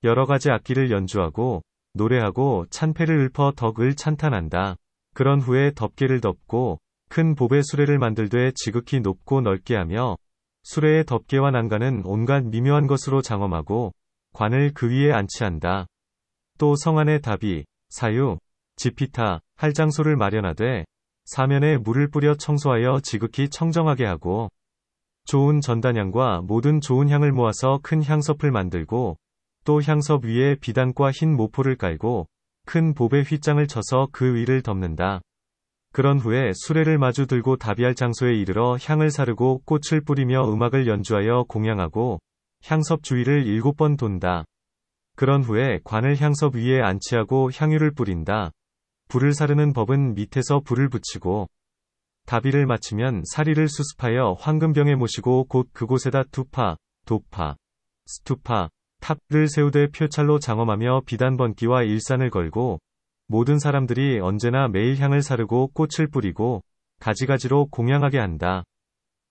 여러 가지 악기를 연주하고 노래하고 찬패를 읊어 덕을 찬탄한다. 그런 후에 덮개를 덮고 큰 봅의 수레를 만들되 지극히 높고 넓게 하며 수레의 덮개와 난간은 온갖 미묘한 것으로 장엄하고 관을 그 위에 안치한다. 또 성 안에 다비, 사유, 지피타, 할 장소를 마련하되 사면에 물을 뿌려 청소하여 지극히 청정하게 하고 좋은 전단향과 모든 좋은 향을 모아서 큰 향섭을 만들고 또 향섭 위에 비단과 흰 모포를 깔고 큰 봅에 휘장을 쳐서 그 위를 덮는다. 그런 후에 수레를 마주 들고 다비할 장소에 이르러 향을 사르고 꽃을 뿌리며 음악을 연주하여 공양하고 향섭 주위를 7번 돈다. 그런 후에 관을 향섭 위에 안치하고 향유를 뿌린다. 불을 사르는 법은 밑에서 불을 붙이고 다비를 마치면 사리를 수습하여 황금병에 모시고 곧 그곳에다 투파, 도파, 스투파, 탑을 세우되 표찰로 장엄하며 비단 번기와 일산을 걸고 모든 사람들이 언제나 매일 향을 사르고 꽃을 뿌리고 가지가지로 공양하게 한다.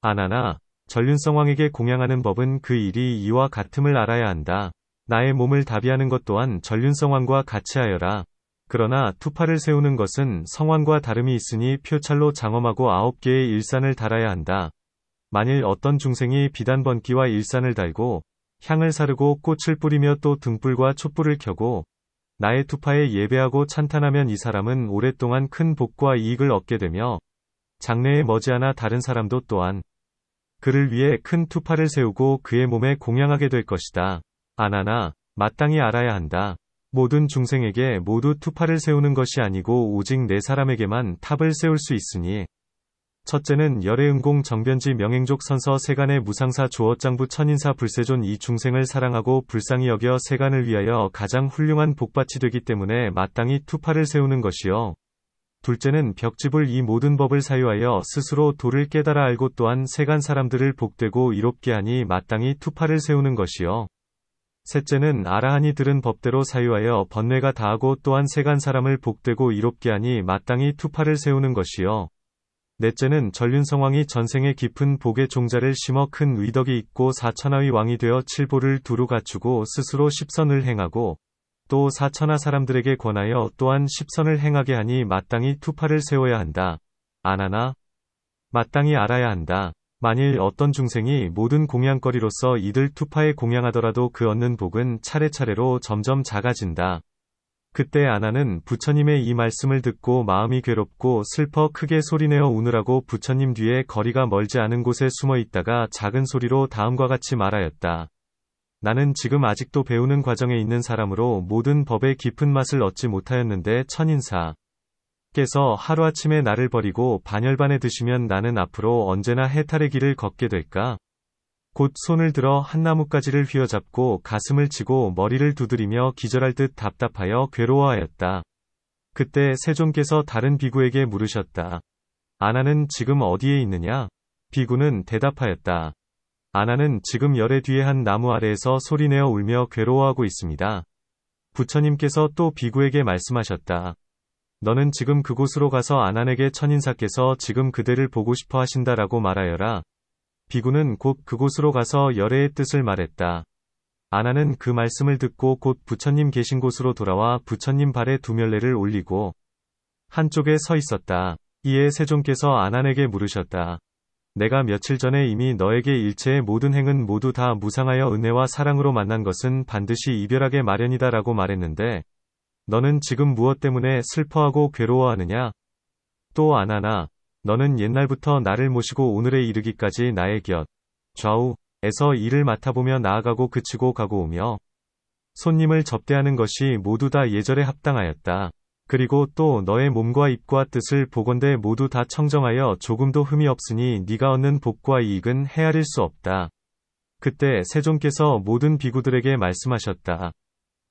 아난아, 전륜성왕에게 공양하는 법은 그 일이 이와 같음을 알아야 한다. 나의 몸을 다비하는 것 또한 전륜성왕과 같이 하여라. 그러나 투파를 세우는 것은 성왕과 다름이 있으니 표찰로 장엄하고 9개의 일산을 달아야 한다. 만일 어떤 중생이 비단 번기와 일산을 달고 향을 사르고 꽃을 뿌리며 또 등불과 촛불을 켜고 나의 투파에 예배하고 찬탄하면 이 사람은 오랫동안 큰 복과 이익을 얻게 되며 장래에 머지않아 다른 사람도 또한 그를 위해 큰 투파를 세우고 그의 몸에 공양하게 될 것이다. 아난아, 마땅히 알아야 한다. 모든 중생에게 모두 투파를 세우는 것이 아니고 오직 네 사람에게만 탑을 세울 수 있으니 첫째는 열애응공 정변지 명행족 선서 세간의 무상사 조어장부 천인사 불세존 이 중생을 사랑하고 불쌍히 여겨 세간을 위하여 가장 훌륭한 복밭이 되기 때문에 마땅히 투파를 세우는 것이요. 둘째는 벽집을 이 모든 법을 사유하여 스스로 도를 깨달아 알고 또한 세간 사람들을 복되고 이롭게 하니 마땅히 투파를 세우는 것이요. 셋째는 아라한이 들은 법대로 사유하여 번뇌가 다하고 또한 세간 사람을 복되고 이롭게 하니 마땅히 투파를 세우는 것이요. 넷째는 전륜성왕이 전생에 깊은 복의 종자를 심어 큰 위덕이 있고 사천하의 왕이 되어 칠보를 두루 갖추고 스스로 십선을 행하고 또 사천하 사람들에게 권하여 또한 십선을 행하게 하니 마땅히 투파를 세워야 한다. 아난아, 마땅히 알아야 한다. 만일 어떤 중생이 모든 공양거리로서 이들 투파에 공양하더라도 그 얻는 복은 차례차례로 점점 작아진다. 그때 아난은 부처님의 이 말씀을 듣고 마음이 괴롭고 슬퍼 크게 소리내어 우느라고 부처님 뒤에 거리가 멀지 않은 곳에 숨어 있다가 작은 소리로 다음과 같이 말하였다. 나는 지금 아직도 배우는 과정에 있는 사람으로 모든 법의 깊은 맛을 얻지 못하였는데 천인사 께서 하루아침에 나를 버리고 반열반에 드시면 나는 앞으로 언제나 해탈의 길을 걷게 될까? 곧 손을 들어 한 나뭇가지를 휘어잡고 가슴을 치고 머리를 두드리며 기절할 듯 답답하여 괴로워하였다. 그때 세존께서 다른 비구에게 물으셨다. 아난은 지금 어디에 있느냐? 비구는 대답하였다. 아나는 지금 열의 뒤에 한 나무 아래에서 소리내어 울며 괴로워하고 있습니다. 부처님께서 또 비구에게 말씀하셨다. 너는 지금 그곳으로 가서 아난에게 천인사께서 지금 그대를 보고 싶어 하신다라고 말하여라. 비구는 곧 그곳으로 가서 열애의 뜻을 말했다. 아난은 그 말씀을 듣고 곧 부처님 계신 곳으로 돌아와 부처님 발에 두멸례를 올리고 한쪽에 서 있었다. 이에 세존께서 아난에게 물으셨다. 내가 며칠 전에 이미 너에게 일체의 모든 행은 모두 다 무상하여 은혜와 사랑으로 만난 것은 반드시 이별하게 마련이다 라고 말했는데 너는 지금 무엇 때문에 슬퍼하고 괴로워하느냐? 또 아나나, 너는 옛날부터 나를 모시고 오늘에 이르기까지 나의 곁, 좌우에서 일을 맡아보며 나아가고 그치고 가고 오며 손님을 접대하는 것이 모두 다 예절에 합당하였다. 그리고 또 너의 몸과 입과 뜻을 보건대 모두 다 청정하여 조금도 흠이 없으니 네가 얻는 복과 이익은 헤아릴 수 없다. 그때 세존께서 모든 비구들에게 말씀하셨다.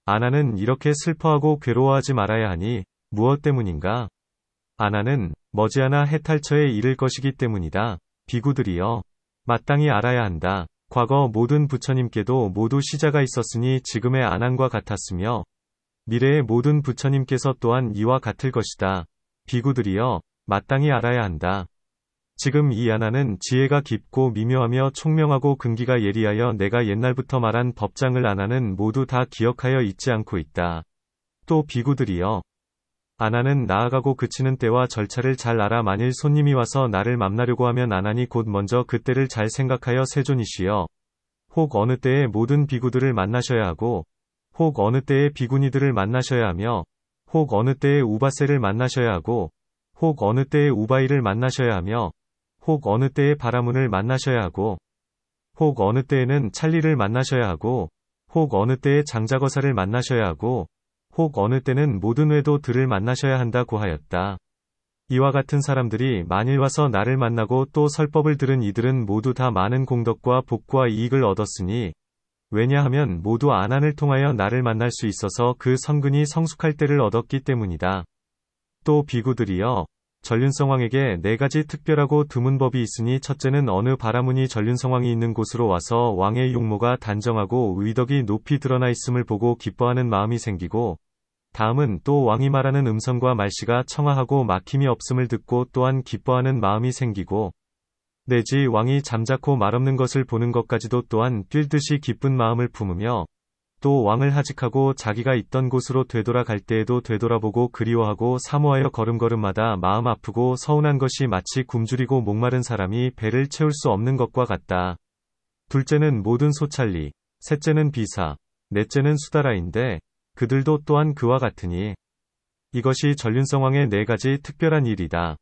아나는 이렇게 슬퍼하고 괴로워하지 말아야 하니 무엇 때문인가? 아나는 머지않아 해탈처에 이를 것이기 때문이다. 비구들이여, 마땅히 알아야 한다. 과거 모든 부처님께도 모두 시자가 있었으니 지금의 아난과 같았으며 미래의 모든 부처님께서 또한 이와 같을 것이다. 비구들이여, 마땅히 알아야 한다. 지금 이 아나는 지혜가 깊고 미묘하며 총명하고 근기가 예리하여 내가 옛날부터 말한 법장을 아나는 모두 다 기억하여 잊지 않고 있다. 또 비구들이여, 아나는 나아가고 그치는 때와 절차를 잘 알아 만일 손님이 와서 나를 만나려고 하면 아나니 곧 먼저 그때를 잘 생각하여 세존이시여, 혹 어느 때에 모든 비구들을 만나셔야 하고 혹 어느 때에 비구니들을 만나셔야 하며 혹 어느 때에 우바세를 만나셔야 하고 혹 어느 때에 우바이를 만나셔야 하며 혹 어느 때에 바라문을 만나셔야 하고 혹 어느 때에는 찰리를 만나셔야 하고 혹 어느 때에 장자거사를 만나셔야 하고 혹 어느 때는 모든 외도들을 만나셔야 한다고 하였다. 이와 같은 사람들이 만일 와서 나를 만나고 또 설법을 들은 이들은 모두 다 많은 공덕과 복과 이익을 얻었으니 왜냐하면 모두 아난을 통하여 나를 만날 수 있어서 그 성근이 성숙할 때를 얻었기 때문이다. 또 비구들이여, 전륜성왕에게 네 가지 특별하고 드문 법이 있으니 첫째는 어느 바라문이 전륜성왕이 있는 곳으로 와서 왕의 용모가 단정하고 의덕이 높이 드러나 있음을 보고 기뻐하는 마음이 생기고 다음은 또 왕이 말하는 음성과 말씨가 청아하고 막힘이 없음을 듣고 또한 기뻐하는 마음이 생기고 내지 왕이 잠자코 말없는 것을 보는 것까지도 또한 뛸 듯이 기쁜 마음을 품으며 또 왕을 하직하고 자기가 있던 곳으로 되돌아갈 때에도 되돌아보고 그리워하고 사모하여 걸음걸음마다 마음 아프고 서운한 것이 마치 굶주리고 목마른 사람이 배를 채울 수 없는 것과 같다. 둘째는 모든 소찰리, 셋째는 비사, 넷째는 수다라인데 그들도 또한 그와 같으니 이것이 전륜성왕의 네 가지 특별한 일이다.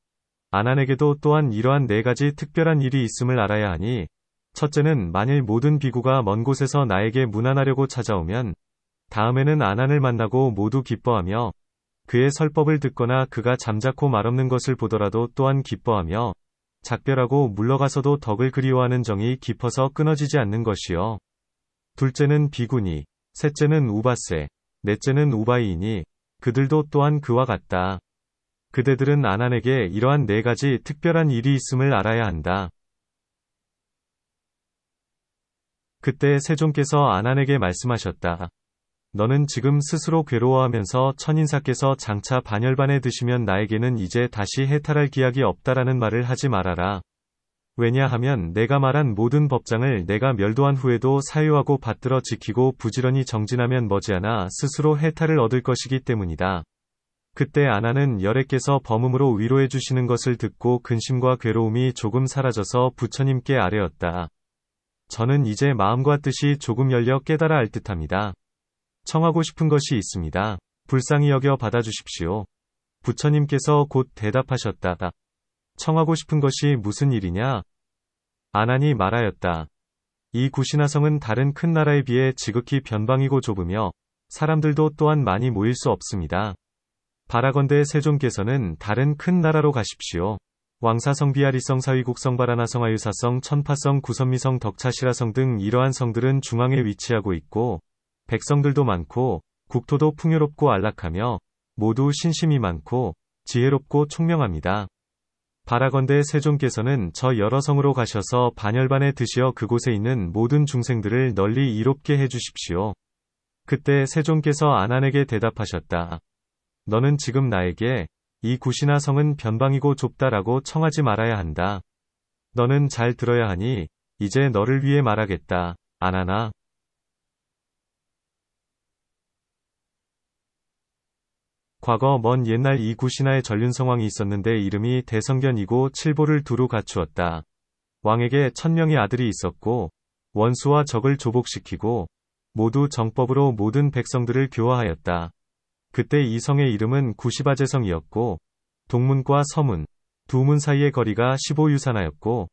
아난에게도 또한 이러한 네 가지 특별한 일이 있음을 알아야 하니 첫째는 만일 모든 비구가 먼 곳에서 나에게 문안하려고 찾아오면 다음에는 아난을 만나고 모두 기뻐하며 그의 설법을 듣거나 그가 잠자코 말없는 것을 보더라도 또한 기뻐하며 작별하고 물러가서도 덕을 그리워하는 정이 깊어서 끊어지지 않는 것이요. 둘째는 비구니, 셋째는 우바세, 넷째는 우바이이니 그들도 또한 그와 같다. 그대들은 아난에게 이러한 네 가지 특별한 일이 있음을 알아야 한다. 그때 세존께서 아난에게 말씀하셨다. 너는 지금 스스로 괴로워하면서 천인사께서 장차 반열반에 드시면 나에게는 이제 다시 해탈할 기약이 없다라는 말을 하지 말아라. 왜냐하면 내가 말한 모든 법장을 내가 멸도한 후에도 사유하고 받들어 지키고 부지런히 정진하면 머지않아 스스로 해탈을 얻을 것이기 때문이다. 그때 아나는 열애께서 범음으로 위로해 주시는 것을 듣고 근심과 괴로움이 조금 사라져서 부처님께 아뢰었다. 저는 이제 마음과 뜻이 조금 열려 깨달아 알 듯합니다. 청하고 싶은 것이 있습니다. 불쌍히 여겨 받아주십시오. 부처님께서 곧 대답하셨다. 청하고 싶은 것이 무슨 일이냐? 아난이 말하였다. 이 구시나성은 다른 큰 나라에 비해 지극히 변방이고 좁으며 사람들도 또한 많이 모일 수 없습니다. 바라건대 세존께서는 다른 큰 나라로 가십시오. 왕사성 비아리성 사위국성 바라나성 아유사성 천파성 구선미성 덕차시라성 등 이러한 성들은 중앙에 위치하고 있고 백성들도 많고 국토도 풍요롭고 안락하며 모두 신심이 많고 지혜롭고 총명합니다. 바라건대 세존께서는 저 여러 성으로 가셔서 반열반에 드시어 그곳에 있는 모든 중생들을 널리 이롭게 해주십시오. 그때 세존께서 아난에게 대답하셨다. 너는 지금 나에게 이 굿이나 성은 변방이고 좁다라고 청하지 말아야 한다. 너는 잘 들어야 하니 이제 너를 위해 말하겠다. 아난아. 과거 먼 옛날 이 굿이나의 전륜성왕이 있었는데 이름이 대성견이고 칠보를 두루 갖추었다. 왕에게 1000명의 아들이 있었고 원수와 적을 조복시키고 모두 정법으로 모든 백성들을 교화하였다. 그때 이 성의 이름은 구시바제성이었고 동문과 서문, 두 문 사이의 거리가 15유산하였고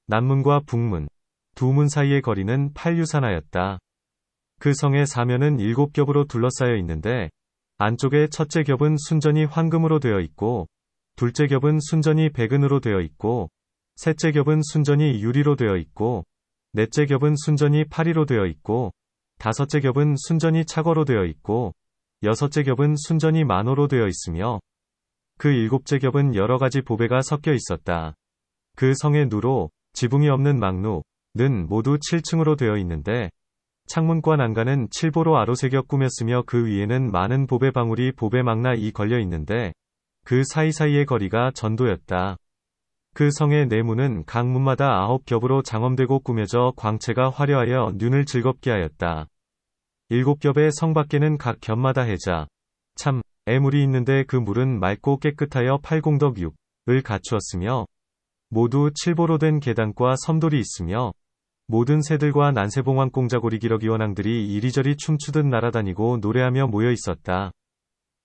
남문과 북문, 두 문 사이의 거리는 8유산하였다. 그 성의 사면은 7겹으로 둘러싸여 있는데 안쪽에 첫째 겹은 순전히 황금으로 되어 있고 둘째 겹은 순전히 백은으로 되어 있고 셋째 겹은 순전히 유리로 되어 있고 넷째 겹은 순전히 파리로 되어 있고 다섯째 겹은 순전히 착어로 되어 있고 여섯째 겹은 순전히 만호로 되어 있으며 그 일곱째 겹은 여러 가지 보배가 섞여 있었다. 그 성의 누로, 지붕이 없는 망루는 모두 7층으로 되어 있는데 창문과 난간은 칠보로 아로새겨 꾸몄으며 그 위에는 많은 보배 방울이 보배 망나이 걸려 있는데 그 사이사이의 거리가 전도였다. 그 성의 내문은 각 문마다 9겹으로 장엄되고 꾸며져 광채가 화려하여 눈을 즐겁게 하였다. 7겹의 성 밖에는 각 겹마다 해자, 참, 애물이 있는데 그 물은 맑고 깨끗하여 8공덕6을 갖추었으며 모두 칠보로 된 계단과 섬돌이 있으며 모든 새들과 난세봉황 꽁자고리 기러기 원앙들이 이리저리 춤추듯 날아다니고 노래하며 모여 있었다.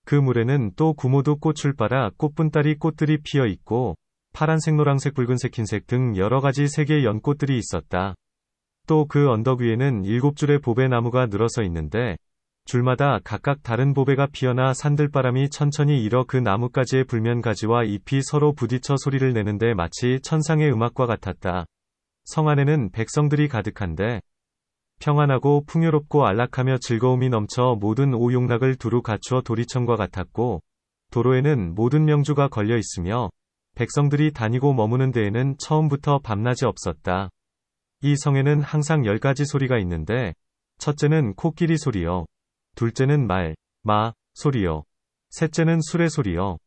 그 물에는 또 구모두 꽃을 빨아 꽃분따리 꽃들이 피어 있고 파란색, 노란색, 붉은색, 흰색 등 여러 가지 색의 연꽃들이 있었다. 또 그 언덕 위에는 7줄의 보배나무가 늘어서 있는데 줄마다 각각 다른 보배가 피어나 산들바람이 천천히 일어 그 나뭇가지의 불면 가지와 잎이 서로 부딪혀 소리를 내는데 마치 천상의 음악과 같았다. 성 안에는 백성들이 가득한데 평안하고 풍요롭고 안락하며 즐거움이 넘쳐 모든 오용락을 두루 갖추어 도리천과 같았고 도로에는 모든 명주가 걸려 있으며 백성들이 다니고 머무는 데에는 처음부터 밤낮이 없었다. 이 성에는 항상 10가지 소리가 있는데 첫째는 코끼리 소리요. 둘째는 말, 마, 소리요. 셋째는 수레 소리요.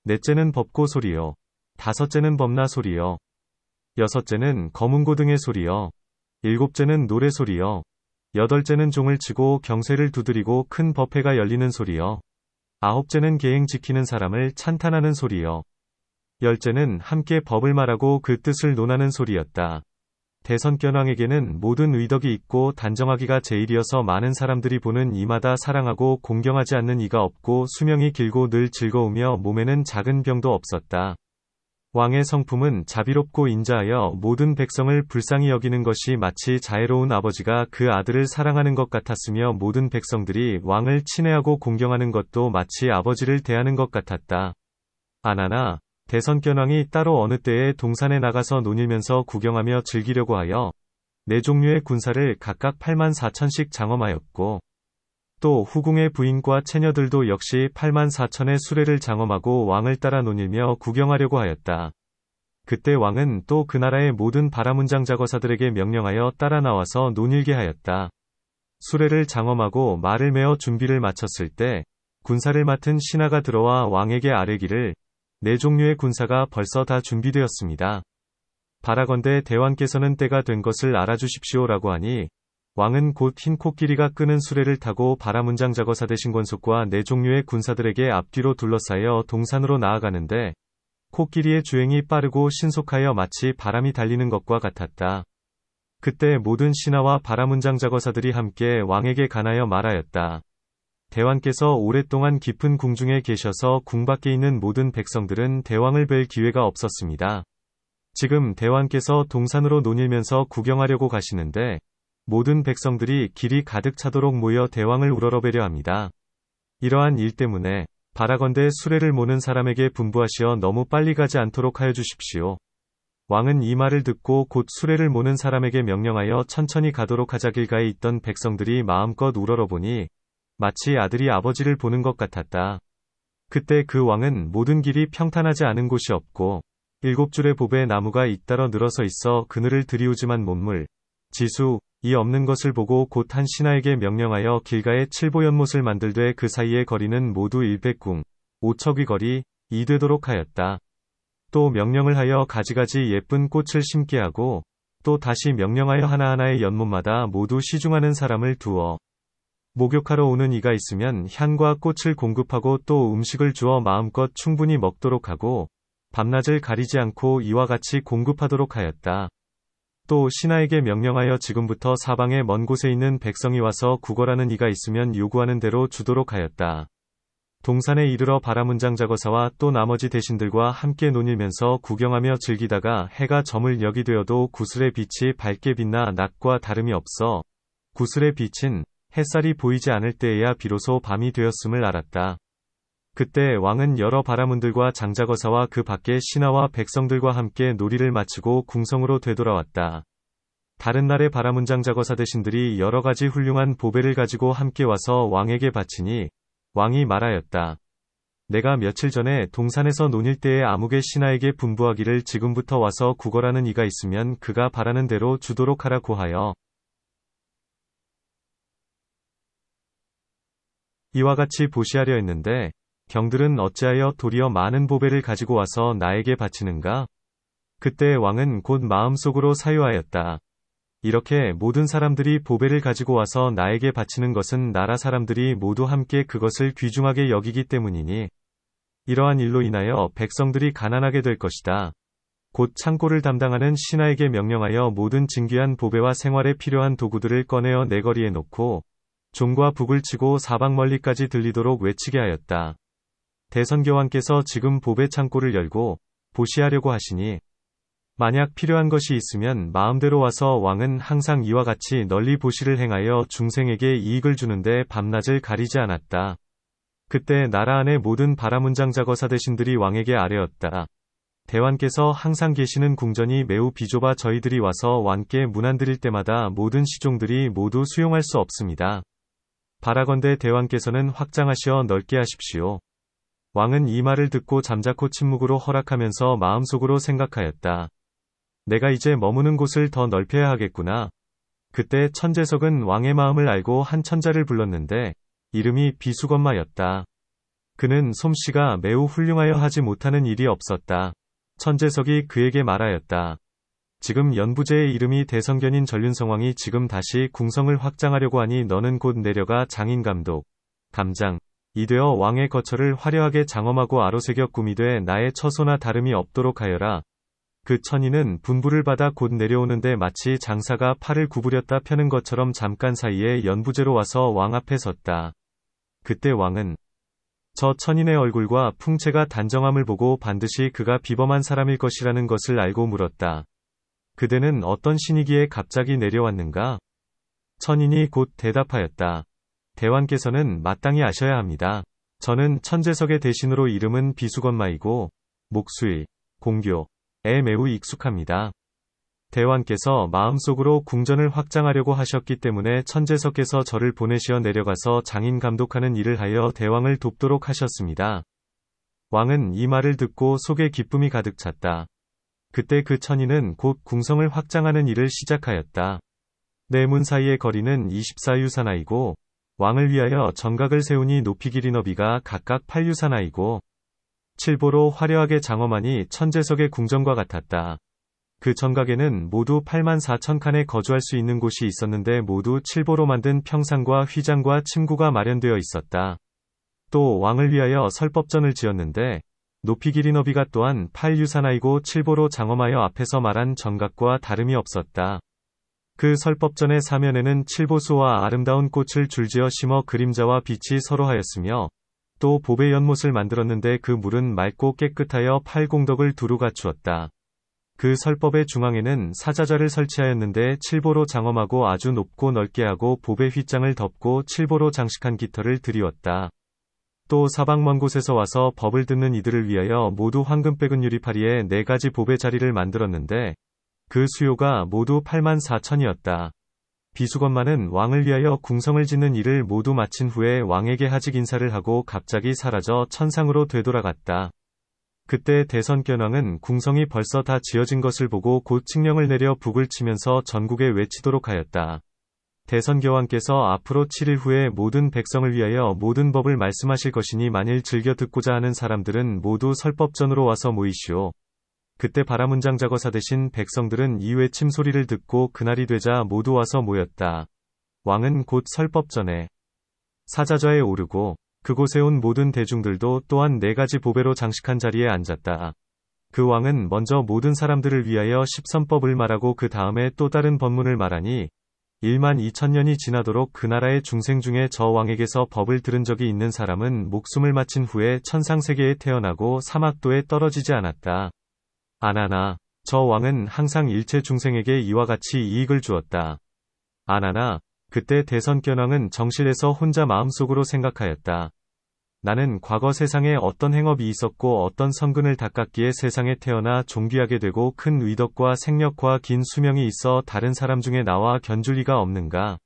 넷째는 법고 소리요. 다섯째는 법나 소리요. 여섯째는 검은고등의 소리요. 일곱째는 노래 소리요. 여덟째는 종을 치고 경쇠를 두드리고 큰 법회가 열리는 소리요. 아홉째는 계행 지키는 사람을 찬탄하는 소리요. 열째는 함께 법을 말하고 그 뜻을 논하는 소리였다. 대선견왕에게는 모든 의덕이 있고 단정하기가 제일이어서 많은 사람들이 보는 이마다 사랑하고 공경하지 않는 이가 없고 수명이 길고 늘 즐거우며 몸에는 작은 병도 없었다. 왕의 성품은 자비롭고 인자하여 모든 백성을 불쌍히 여기는 것이 마치 자애로운 아버지가 그 아들을 사랑하는 것 같았으며 모든 백성들이 왕을 친애하고 공경하는 것도 마치 아버지를 대하는 것 같았다. 아나나, 대선견왕이 따로 어느 때에 동산에 나가서 논일면서 구경하며 즐기려고 하여 4종류의 군사를 각각 84,000씩 장엄하였고 또 후궁의 부인과 처녀들도 역시 84,000의 수레를 장엄하고 왕을 따라 논일며 구경하려고 하였다. 그때 왕은 또 그 나라의 모든 바라문장 자거사들에게 명령하여 따라 나와서 논일게 하였다. 수레를 장엄하고 말을 메어 준비를 마쳤을 때 군사를 맡은 신하가 들어와 왕에게 아뢰기를 4종류의 군사가 벌써 다 준비되었습니다. 바라건대 대왕께서는 때가 된 것을 알아주십시오라고 하니 왕은 곧 흰 코끼리가 끄는 수레를 타고 바라문장 자거사 대신 권속과 4종류의 군사들에게 앞뒤로 둘러싸여 동산으로 나아가는데 코끼리의 주행이 빠르고 신속하여 마치 바람이 달리는 것과 같았다. 그때 모든 신하와 바라문장 자거사들이 함께 왕에게 간하여 말하였다. 대왕께서 오랫동안 깊은 궁중에 계셔서 궁 밖에 있는 모든 백성들은 대왕을 뵐 기회가 없었습니다. 지금 대왕께서 동산으로 논일면서 구경하려고 가시는데 모든 백성들이 길이 가득 차도록 모여 대왕을 우러러뵈려 합니다. 이러한 일 때문에 바라건대 수레를 모는 사람에게 분부하시어 너무 빨리 가지 않도록 하여 주십시오. 왕은 이 말을 듣고 곧 수레를 모는 사람에게 명령하여 천천히 가도록 하자. 길가에 있던 백성들이 마음껏 우러러보니 마치 아들이 아버지를 보는 것 같았다. 그때 그 왕은 모든 길이 평탄하지 않은 곳이 없고 7줄의 보배 나무가 잇따라 늘어서 있어 그늘을 들이우지만 못물, 지수, 이 없는 것을 보고 곧 한 신하에게 명령하여 길가에 7보연못을 만들되 그 사이의 거리는 모두 100궁, 5척의 거리, 이 되도록 하였다. 또 명령을 하여 가지가지 예쁜 꽃을 심게 하고, 또 다시 명령하여 하나하나의 연못마다 모두 시중하는 사람을 두어 목욕하러 오는 이가 있으면 향과 꽃을 공급하고 또 음식을 주어 마음껏 충분히 먹도록 하고, 밤낮을 가리지 않고 이와 같이 공급하도록 하였다. 또 신하에게 명령하여 지금부터 사방의 먼 곳에 있는 백성이 와서 구걸하는 이가 있으면 요구하는 대로 주도록 하였다. 동산에 이르러 바라문장자거사와 또 나머지 대신들과 함께 논일면서 구경하며 즐기다가 해가 저물 역이 되어도 구슬의 빛이 밝게 빛나 낮과 다름이 없어 구슬의 빛은 햇살이 보이지 않을 때에야 비로소 밤이 되었음을 알았다. 그때 왕은 여러 바라문들과 장자거사와 그 밖의 신하와 백성들과 함께 놀이를 마치고 궁성으로 되돌아왔다. 다른 날의 바라문장자거사 대신들이 여러 가지 훌륭한 보배를 가지고 함께 와서 왕에게 바치니 왕이 말하였다. 내가 며칠 전에 동산에서 논일 때에 아무개 신하에게 분부하기를 지금부터 와서 구걸하는 이가 있으면 그가 바라는 대로 주도록 하라고 하여 이와 같이 보시하려 했는데 경들은 어찌하여 도리어 많은 보배를 가지고 와서 나에게 바치는가? 그때 왕은 곧 마음속으로 사유하였다. 이렇게 모든 사람들이 보배를 가지고 와서 나에게 바치는 것은 나라 사람들이 모두 함께 그것을 귀중하게 여기기 때문이니 이러한 일로 인하여 백성들이 가난하게 될 것이다. 곧 창고를 담당하는 신하에게 명령하여 모든 진귀한 보배와 생활에 필요한 도구들을 꺼내어 내 거리에 놓고 종과 북을 치고 사방 멀리까지 들리도록 외치게 하였다. 대선교황께서 지금 보배 창고를 열고 보시하려고 하시니 만약 필요한 것이 있으면 마음대로 와서 왕은 항상 이와 같이 널리 보시를 행하여 중생에게 이익을 주는데 밤낮을 가리지 않았다. 그때 나라 안의 모든 바라문장자거사 대신들이 왕에게 아뢰었다. 대왕께서 항상 계시는 궁전이 매우 비좁아 저희들이 와서 왕께 문안드릴 때마다 모든 시종들이 모두 수용할 수 없습니다. 바라건대 대왕께서는 확장하시어 넓게 하십시오. 왕은 이 말을 듣고 잠자코 침묵으로 허락하면서 마음속으로 생각하였다. 내가 이제 머무는 곳을 더 넓혀야 하겠구나. 그때 천재석은 왕의 마음을 알고 한 천자를 불렀는데 이름이 비수건마였다. 그는 솜씨가 매우 훌륭하여 하지 못하는 일이 없었다. 천재석이 그에게 말하였다. 지금 연부제의 이름이 대성견인 전륜성왕이 지금 다시 궁성을 확장하려고 하니 너는 곧 내려가 장인감독, 감장, 이 되어 왕의 거처를 화려하게 장엄하고 아로새겨 꾸미되 나의 처소나 다름이 없도록 하여라. 그 천인은 분부를 받아 곧 내려오는데 마치 장사가 팔을 구부렸다 펴는 것처럼 잠깐 사이에 연부제로 와서 왕 앞에 섰다. 그때 왕은 저 천인의 얼굴과 풍채가 단정함을 보고 반드시 그가 비범한 사람일 것이라는 것을 알고 물었다. 그대는 어떤 신이기에 갑자기 내려왔는가? 천인이 곧 대답하였다. 대왕께서는 마땅히 아셔야 합니다. 저는 천재석의 대신으로 이름은 비수건마이고 목수일, 공교에 매우 익숙합니다. 대왕께서 마음속으로 궁전을 확장하려고 하셨기 때문에 천재석께서 저를 보내시어 내려가서 장인 감독하는 일을 하여 대왕을 돕도록 하셨습니다. 왕은 이 말을 듣고 속에 기쁨이 가득 찼다. 그때 그 천인은 곧 궁성을 확장하는 일을 시작하였다. 네 문 사이의 거리는 24유사나이고 왕을 위하여 정각을 세우니 높이 길이 너비가 각각 8유사나이고 7보로 화려하게 장엄하니 천재석의 궁전과 같았다. 그 정각에는 모두 84,000칸에 거주할 수 있는 곳이 있었는데 모두 7보로 만든 평상과 휘장과 침구가 마련되어 있었다. 또 왕을 위하여 설법전을 지었는데 높이 길이 너비가 또한 8유사나이고 7보로 장엄하여 앞에서 말한 정각과 다름이 없었다. 그 설법전의 사면에는 7보수와 아름다운 꽃을 줄지어 심어 그림자와 빛이 서로 하였으며 또 보배 연못을 만들었는데 그 물은 맑고 깨끗하여 8공덕을 두루 갖추었다. 그 설법의 중앙에는 사자자를 설치하였는데 7보로 장엄하고 아주 높고 넓게 하고 보배 휘장을 덮고 7보로 장식한 깃털을 드리웠다. 또 사방 먼 곳에서 와서 법을 듣는 이들을 위하여 모두 황금 빼근 유리파리에 4가지 보배 자리를 만들었는데 그 수요가 모두 84,000이었다. 비수건마는 왕을 위하여 궁성을 짓는 일을 모두 마친 후에 왕에게 하직 인사를 하고 갑자기 사라져 천상으로 되돌아갔다. 그때 대선견왕은 궁성이 벌써 다 지어진 것을 보고 곧 칙령을 내려 북을 치면서 전국에 외치도록 하였다. 대선교황께서 앞으로 7일 후에 모든 백성을 위하여 모든 법을 말씀하실 것이니 만일 즐겨 듣고자 하는 사람들은 모두 설법전으로 와서 모이시오. 그때 바라문장자거사 대신 백성들은 이 외침 소리를 듣고 그날이 되자 모두 와서 모였다. 왕은 곧 설법전에 사자좌에 오르고 그곳에 온 모든 대중들도 또한 4가지 보배로 장식한 자리에 앉았다. 그 왕은 먼저 모든 사람들을 위하여 십선법을 말하고 그 다음에 또 다른 법문을 말하니 12,000년이 지나도록 그 나라의 중생 중에 저 왕에게서 법을 들은 적이 있는 사람은 목숨을 마친 후에 천상세계에 태어나고 사막도에 떨어지지 않았다. 아나나, 저 왕은 항상 일체 중생에게 이와 같이 이익을 주었다. 아나나, 그때 대선견왕은 정실에서 혼자 마음속으로 생각하였다. 나는 과거 세상에 어떤 행업이 있었고 어떤 선근을 닦았기에 세상에 태어나 존귀하게 되고 큰 의덕과 생력과 긴 수명이 있어 다른 사람 중에 나와 견줄 리가 없는가.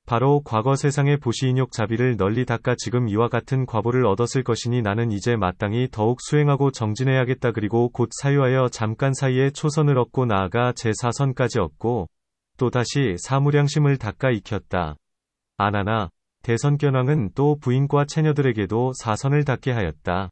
바로 과거 세상의 보시인욕 자비를 널리 닦아 지금 이와 같은 과보를 얻었을 것이니 나는 이제 마땅히 더욱 수행하고 정진해야겠다. 그리고 곧 사유하여 잠깐 사이에 초선을 얻고 나아가 제4선까지 얻고 또다시 사무량심을 닦아 익혔다. 아나나, 대선견왕은 또 부인과 처녀들에게도 4선을 닦게 하였다.